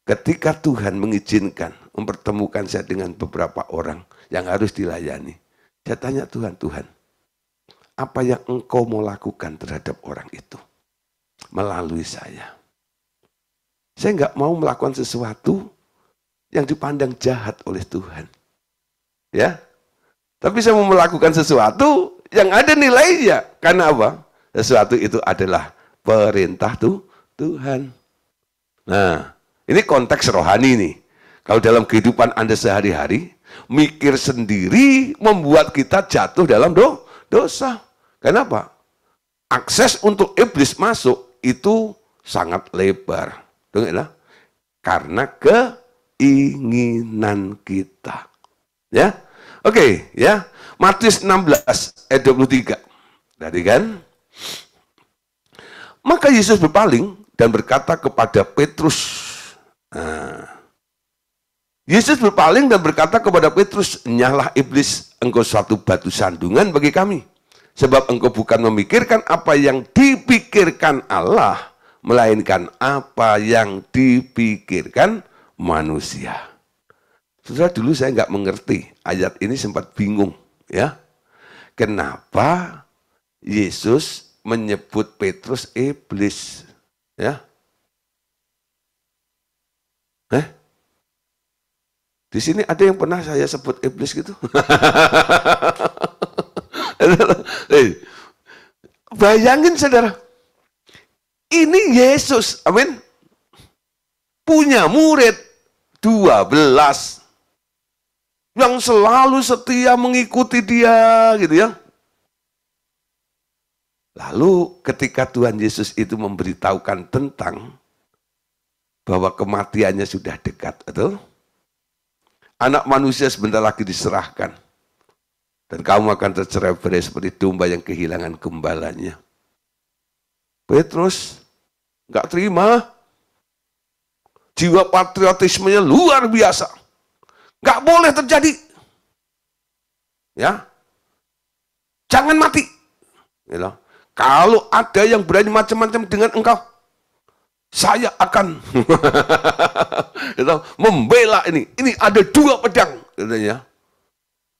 Ketika Tuhan mengizinkan mempertemukan saya dengan beberapa orang yang harus dilayani, saya tanya Tuhan, apa yang engkau mau lakukan terhadap orang itu melalui saya? Saya nggak mau melakukan sesuatu yang dipandang jahat oleh Tuhan. Ya, tapi saya mau melakukan sesuatu yang ada nilainya. Karena apa? Sesuatu itu adalah perintah Tuhan. Nah, ini konteks rohani nih. Kalau dalam kehidupan Anda sehari-hari, mikir sendiri membuat kita jatuh dalam dosa. Kenapa? Akses untuk iblis masuk itu sangat lebar. Karena keinginan kita. Ya, oke, ya. Matius 16 ayat 23. Tadi kan? Maka Yesus berpaling dan berkata kepada Petrus. Yesus berpaling dan berkata kepada Petrus, "Nyahlah iblis, engkau suatu batu sandungan bagi kami. Sebab engkau bukan memikirkan apa yang dipikirkan Allah, melainkan apa yang dipikirkan manusia." Saudara, dulu saya nggak mengerti ayat ini, sempat bingung, ya. Kenapa Yesus menyebut Petrus iblis, ya? Di sini ada yang pernah saya sebut iblis gitu? Bayangin saudara, ini Yesus, amin, punya murid 12 yang selalu setia mengikuti dia, gitu ya. Lalu ketika Tuhan Yesus itu memberitahukan tentang bahwa kematiannya sudah dekat, betul? Anak manusia sebentar lagi diserahkan. Dan kamu akan tercerai-berai seperti domba yang kehilangan gembalanya. Petrus nggak terima. Jiwa patriotismenya luar biasa. Nggak boleh terjadi. Ya, jangan mati. You know? Kalau ada yang berani macam-macam dengan engkau, saya akan membela ini. Ini ada 2 pedang, katanya.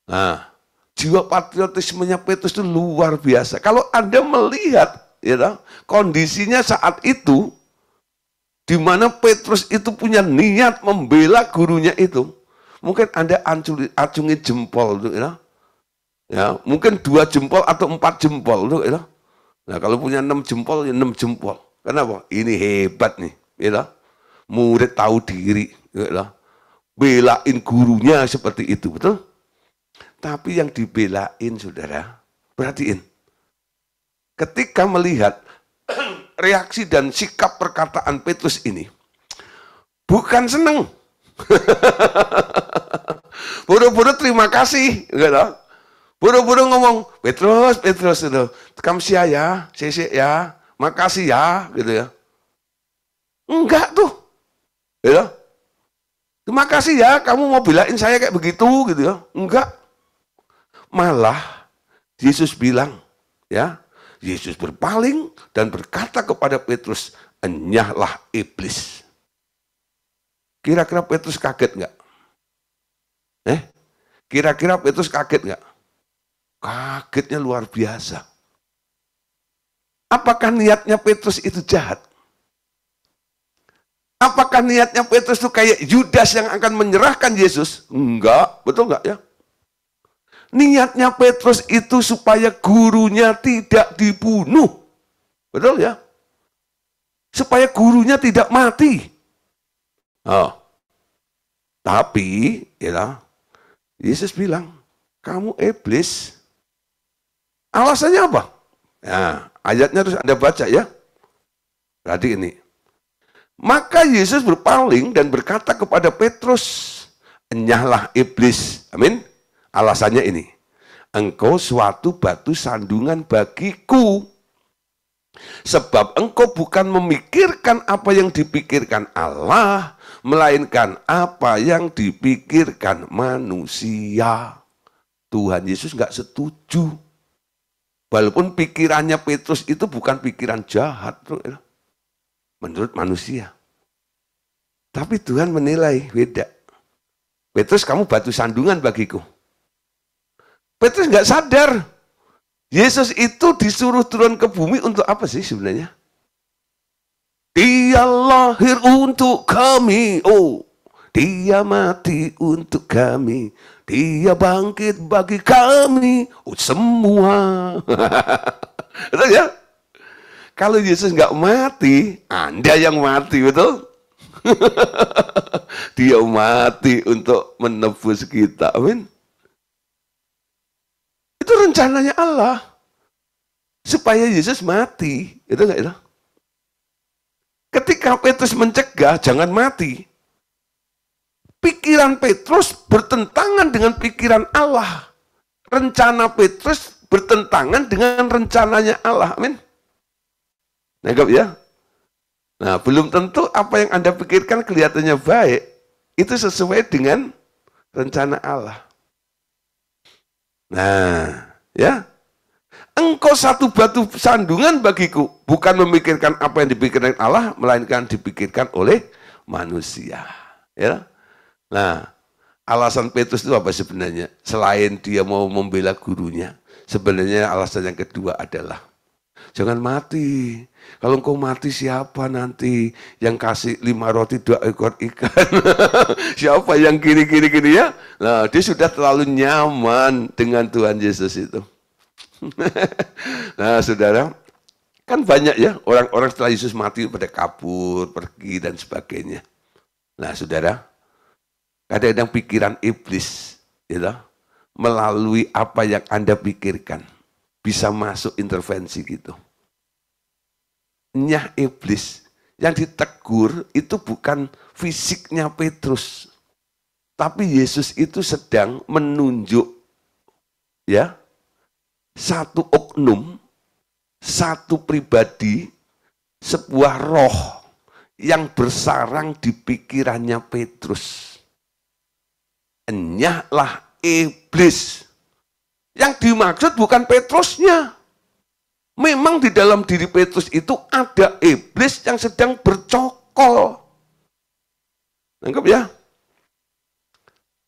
Nah, jiwa patriotismenya Petrus itu luar biasa. Kalau Anda melihat, kondisinya saat itu, di mana Petrus itu punya niat membela gurunya itu, mungkin Anda acungi jempol, ya, mungkin 2 jempol atau 4 jempol, Nah, kalau punya 6 jempol, ya 6 jempol. Kenapa? Ini hebat nih, murid tahu diri, belain gurunya seperti itu, betul? Tapi yang dibelain, saudara, perhatiin, ketika melihat reaksi dan sikap perkataan Petrus ini, bukan seneng, Buru-buru terima kasih, gitu. Buru-buru ngomong, Petrus, gitu. Kamsia ya, sisi ya, makasih ya, gitu ya. Enggak tuh, gitu. Terima kasih ya, kamu mau belain saya kayak begitu, gitu ya. Enggak. Malah Yesus bilang, ya, Yesus berpaling dan berkata kepada Petrus, enyahlah iblis. Kira-kira Petrus kaget nggak? Kira-kira Petrus kaget nggak? Kagetnya luar biasa. Apakah niatnya Petrus itu jahat? Apakah niatnya Petrus itu kayak Yudas yang akan menyerahkan Yesus? Enggak, betul enggak ya? Niatnya Petrus itu supaya gurunya tidak dibunuh. Betul ya? Supaya gurunya tidak mati. Oh. Tapi, ya, Yesus bilang, kamu iblis. Alasannya apa? Nah, ayatnya harus Anda baca ya. Berarti ini. Maka Yesus berpaling dan berkata kepada Petrus, enyahlah iblis. Amin. Alasannya ini. Engkau suatu batu sandungan bagiku. Sebab engkau bukan memikirkan apa yang dipikirkan Allah, melainkan apa yang dipikirkan manusia. Tuhan Yesus nggak setuju. Walaupun pikirannya Petrus itu bukan pikiran jahat, menurut manusia. Tapi Tuhan menilai beda. Petrus, kamu batu sandungan bagiku. Petrus nggak sadar. Yesus itu disuruh turun ke bumi untuk apa sih sebenarnya? Dia lahir untuk kami. Oh, dia mati untuk kami. Dia bangkit bagi kami. Oh, semua. Betul ya? Kalau Yesus nggak mati, Anda yang mati, betul? Dia mati untuk menebus kita. Amin. Itu rencananya Allah. Supaya Yesus mati. Itu enggak itu? Ketika Petrus mencegah, jangan mati. Pikiran Petrus bertentangan dengan pikiran Allah. Rencana Petrus bertentangan dengan rencananya Allah. Amin. Nangkap ya? Nah, belum tentu apa yang Anda pikirkan kelihatannya baik, itu sesuai dengan rencana Allah. Nah, ya. Engkau satu batu sandungan bagiku, bukan memikirkan apa yang dipikirkan Allah, melainkan dipikirkan oleh manusia. Ya. Nah, alasan Petrus itu apa sebenarnya? Selain dia mau membela gurunya, sebenarnya alasan yang kedua adalah jangan mati. Kalau engkau mati, siapa nanti yang kasih 5 roti 2 ekor ikan? Siapa yang gini ya? Nah, dia sudah terlalu nyaman dengan Tuhan Yesus itu. Nah, saudara, kan banyak ya orang-orang setelah Yesus mati pada kabur, pergi dan sebagainya. Nah, saudara, kadang-kadang pikiran iblis, gitu, melalui apa yang Anda pikirkan, bisa masuk intervensi gitu. Nyah iblis, yang ditegur itu bukan fisiknya Petrus, tapi Yesus itu sedang menunjuk, ya, satu oknum, satu pribadi, sebuah roh yang bersarang di pikirannya Petrus. Enyahlah iblis. Yang dimaksud bukan Petrusnya. Memang di dalam diri Petrus itu ada iblis yang sedang bercokol. Nangkep ya?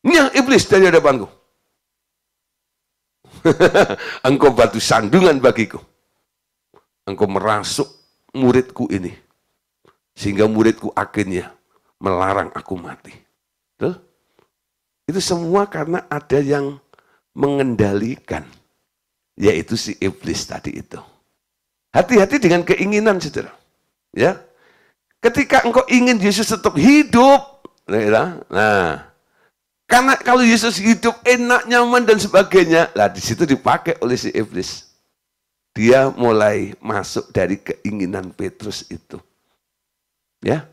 Nyah iblis dari hadapanku. Engkau batu sandungan bagiku. Engkau merasuk muridku ini. Sehingga muridku akhirnya melarang aku mati. Tuh? Itu semua karena ada yang mengendalikan. Yaitu si iblis tadi itu. Hati-hati dengan keinginan, saudara. Ya, ketika engkau ingin Yesus tetap hidup, nah, karena kalau Yesus hidup enak, nyaman dan sebagainya, lah di situ dipakai oleh si iblis. Dia mulai masuk dari keinginan Petrus itu. Ya,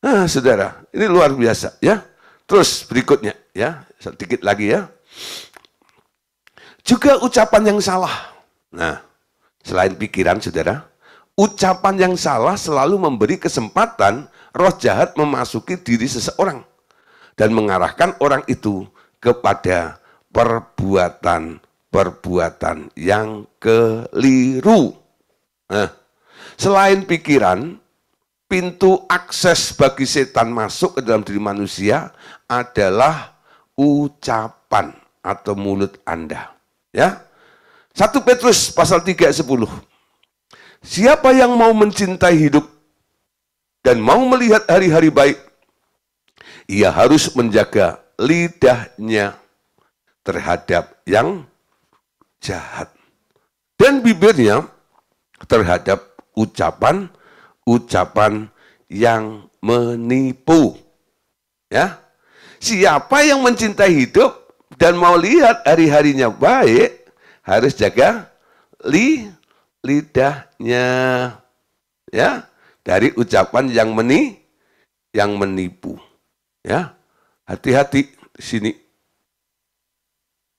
nah, saudara, ini luar biasa, ya. Terus berikutnya, ya, sedikit lagi ya. Juga ucapan yang salah. Nah, selain pikiran, saudara, ucapan yang salah selalu memberi kesempatan roh jahat memasuki diri seseorang dan mengarahkan orang itu kepada perbuatan-perbuatan yang keliru. Nah, selain pikiran, pintu akses bagi setan masuk ke dalam diri manusia adalah ucapan atau mulut Anda. Ya, 1 Petrus pasal 3 ayat 10. Siapa yang mau mencintai hidup dan mau melihat hari-hari baik, ia harus menjaga lidahnya terhadap yang jahat dan bibirnya terhadap ucapan yang menipu. Ya, siapa yang mencintai hidup dan mau lihat hari-harinya baik, harus jaga lidahnya, ya, dari ucapan yang menipu. Ya, hati-hati di sini,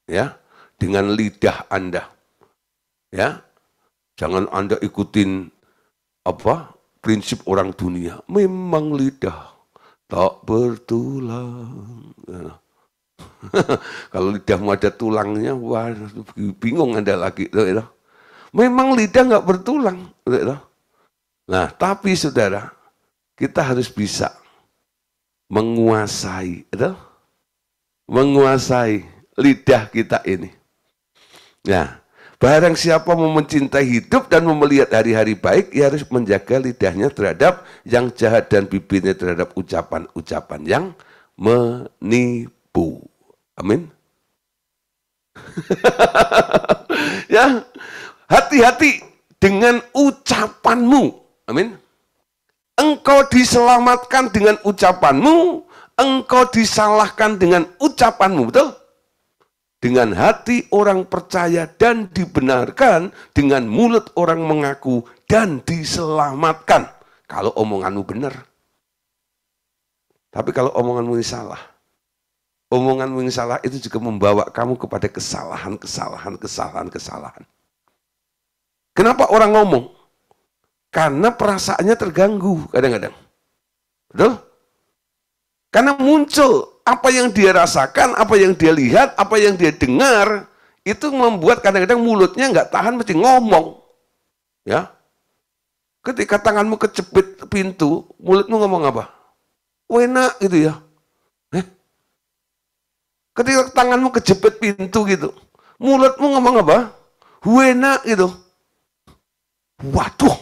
ya, dengan lidah Anda. Ya, jangan Anda ikutin prinsip orang dunia. Memang lidah tak bertulang. Ya. Kalau lidahmu ada tulangnya, wah, bingung Anda lagi. Ya. Memang lidah nggak bertulang. Ya. Nah, tapi saudara, kita harus bisa menguasai lidah kita ini. Nah, barang siapa mau mencintai hidup dan mau melihat hari-hari baik, ia harus menjaga lidahnya terhadap yang jahat dan bibirnya terhadap ucapan-ucapan yang menipu. Amin. Ya, hati-hati dengan ucapanmu. Amin. Engkau diselamatkan dengan ucapanmu, engkau disalahkan dengan ucapanmu, betul? Dengan hati orang percaya dan dibenarkan, dengan mulut orang mengaku dan diselamatkan. Kalau omonganmu benar. Tapi kalau omonganmu ini salah, omonganmu yang salah itu juga membawa kamu kepada kesalahan. Kenapa orang ngomong? Karena perasaannya terganggu kadang-kadang. Betul? Karena muncul apa yang dia rasakan, apa yang dia lihat, apa yang dia dengar, itu membuat kadang-kadang mulutnya nggak tahan mesti ngomong. Ya. Ketika tanganmu kejepit pintu, mulutmu ngomong apa? Enak gitu ya. Ketika tanganmu kejepit pintu gitu, mulutmu ngomong apa? Enak gitu. Waduh.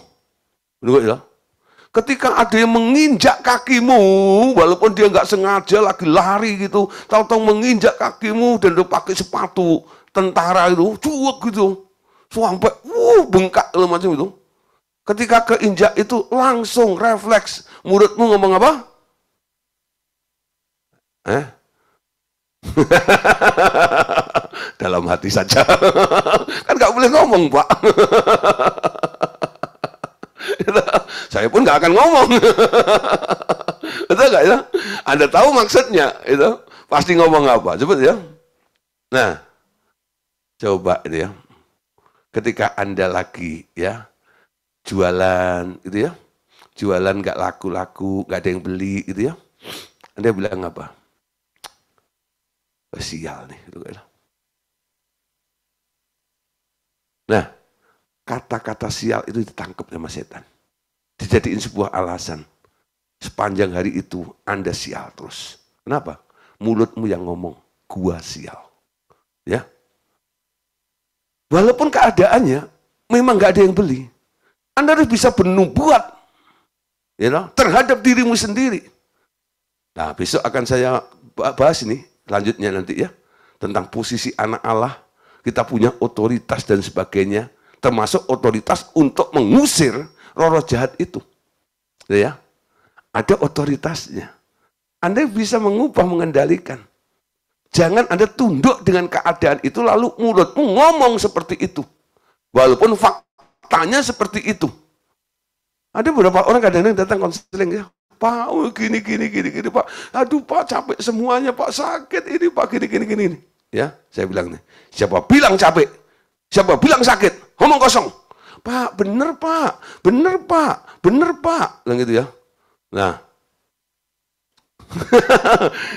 Ya. Ketika ada yang menginjak kakimu, walaupun dia nggak sengaja lagi lari gitu, tahu-tahu menginjak kakimu dan dia pakai sepatu tentara itu, cuek gitu, sampai bengkak macam itu. Ketika keinjak itu langsung refleks, mulutmu ngomong apa? Dalam hati saja. Kan nggak boleh ngomong, Pak. Saya pun nggak akan ngomong. Betul nggak ya? Anda tahu maksudnya itu pasti ngomong apa? Coba ya. Nah, coba itu ya. Ketika Anda lagi ya jualan gitu ya, jualan nggak laku-laku, nggak ada yang beli gitu ya, Anda bilang apa? Sial nih. Gitu kan. Nah, kata-kata sial itu ditangkap sama setan. Dijadiin sebuah alasan. Sepanjang hari itu Anda sial terus. Kenapa? Mulutmu yang ngomong, gua sial. Ya. Walaupun keadaannya memang nggak ada yang beli, Anda harus bisa bernubuat terhadap dirimu sendiri. Nah, besok akan saya bahas ini, selanjutnya nanti ya, tentang posisi anak Allah. Kita punya otoritas dan sebagainya, termasuk otoritas untuk mengusir roh-roh jahat itu. Ya, ada otoritasnya. Anda bisa mengubah, mengendalikan. Jangan Anda tunduk dengan keadaan itu, lalu mulutmu ngomong seperti itu. Walaupun faktanya seperti itu. Ada beberapa orang kadang-kadang datang konseling ya. Pak, gini, Pak. Aduh Pak, capek semuanya Pak, sakit ini Pak, gini. Ya, saya bilang nih, siapa bilang capek? Siapa bilang sakit? Ngomong kosong. Pak, bener Pak, bener Pak. Bilang gitu ya. Nah,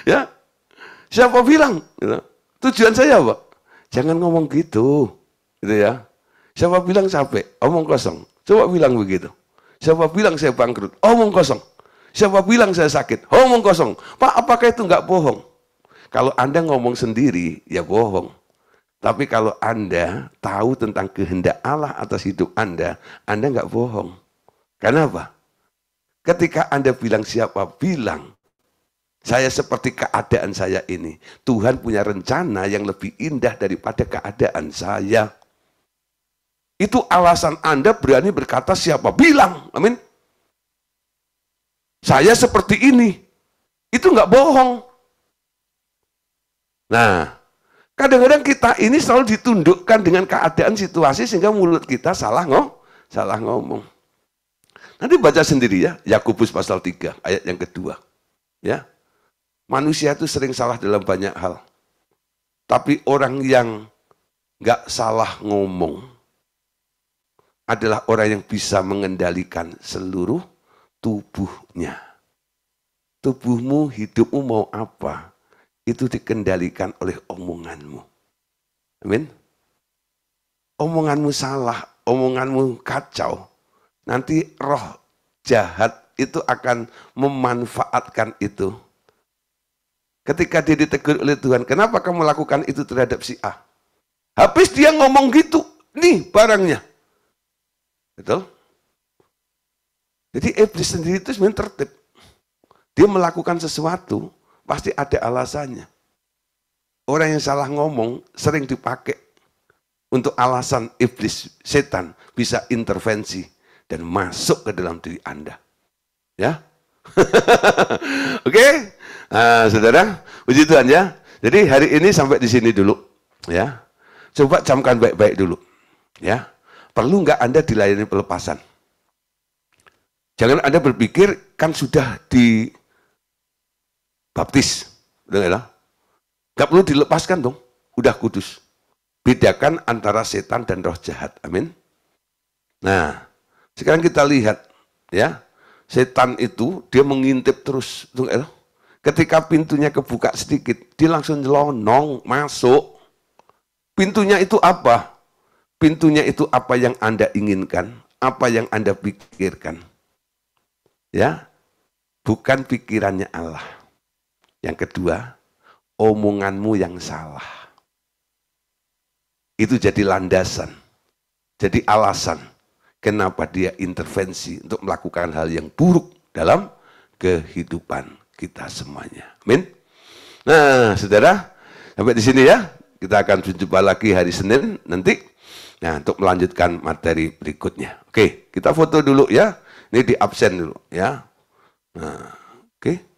ya, siapa bilang? Gitu. Tujuan saya Pak, jangan ngomong gitu ya. Siapa bilang capek? Omong kosong. Coba bilang begitu. Siapa bilang saya bangkrut? Omong kosong. Siapa bilang saya sakit? Omong kosong. Pak, apakah itu nggak bohong? Kalau Anda ngomong sendiri, ya bohong. Tapi kalau Anda tahu tentang kehendak Allah atas hidup Anda nggak bohong. Kenapa? Ketika Anda bilang siapa bilang, saya seperti keadaan saya ini. Tuhan punya rencana yang lebih indah daripada keadaan saya. Itu alasan Anda berani berkata siapa bilang. Amin. Saya seperti ini. Itu nggak bohong. Nah, kadang-kadang kita ini selalu ditundukkan dengan keadaan situasi sehingga mulut kita salah ngomong. Nanti baca sendiri ya, Yakobus pasal 3 ayat yang kedua. Ya. Manusia itu sering salah dalam banyak hal. Tapi orang yang nggak salah ngomong adalah orang yang bisa mengendalikan seluruh tubuhnya. Tubuhmu, hidupmu mau apa? Itu dikendalikan oleh omonganmu. Amin. Omonganmu salah, omonganmu kacau. Nanti roh jahat itu akan memanfaatkan itu. Ketika dia ditegur oleh Tuhan, kenapa kamu lakukan itu terhadap si A? Habis dia ngomong gitu, nih barangnya. Betul? Jadi iblis sendiri itu sebenarnya tertib. Dia melakukan sesuatu, pasti ada alasannya. Orang yang salah ngomong sering dipakai untuk alasan iblis, setan bisa intervensi dan masuk ke dalam diri Anda. Ya, oke, nah, saudara, puji Tuhan ya. Jadi hari ini sampai di sini dulu, ya. Coba camkan baik-baik dulu, ya. Perlu nggak Anda dilayani pelepasan? Jangan Anda berpikir kan sudah dibaptis. Udah gak perlu dilepaskan dong, udah kudus. Bedakan antara setan dan roh jahat, amin. Nah, sekarang kita lihat, ya, setan itu dia mengintip terus, ketika pintunya kebuka sedikit, dia langsung nyelonong, masuk. Pintunya itu apa? Pintunya itu apa yang Anda inginkan, apa yang Anda pikirkan. Ya, bukan pikirannya Allah. Yang kedua, omonganmu yang salah. Itu jadi landasan, jadi alasan kenapa dia intervensi untuk melakukan hal yang buruk dalam kehidupan kita semuanya. Amin. Nah, saudara, sampai di sini ya. Kita akan berjumpa lagi hari Senin nanti. Nah, untuk melanjutkan materi berikutnya. Oke, kita foto dulu ya. Ini di absen dulu ya. Nah, oke.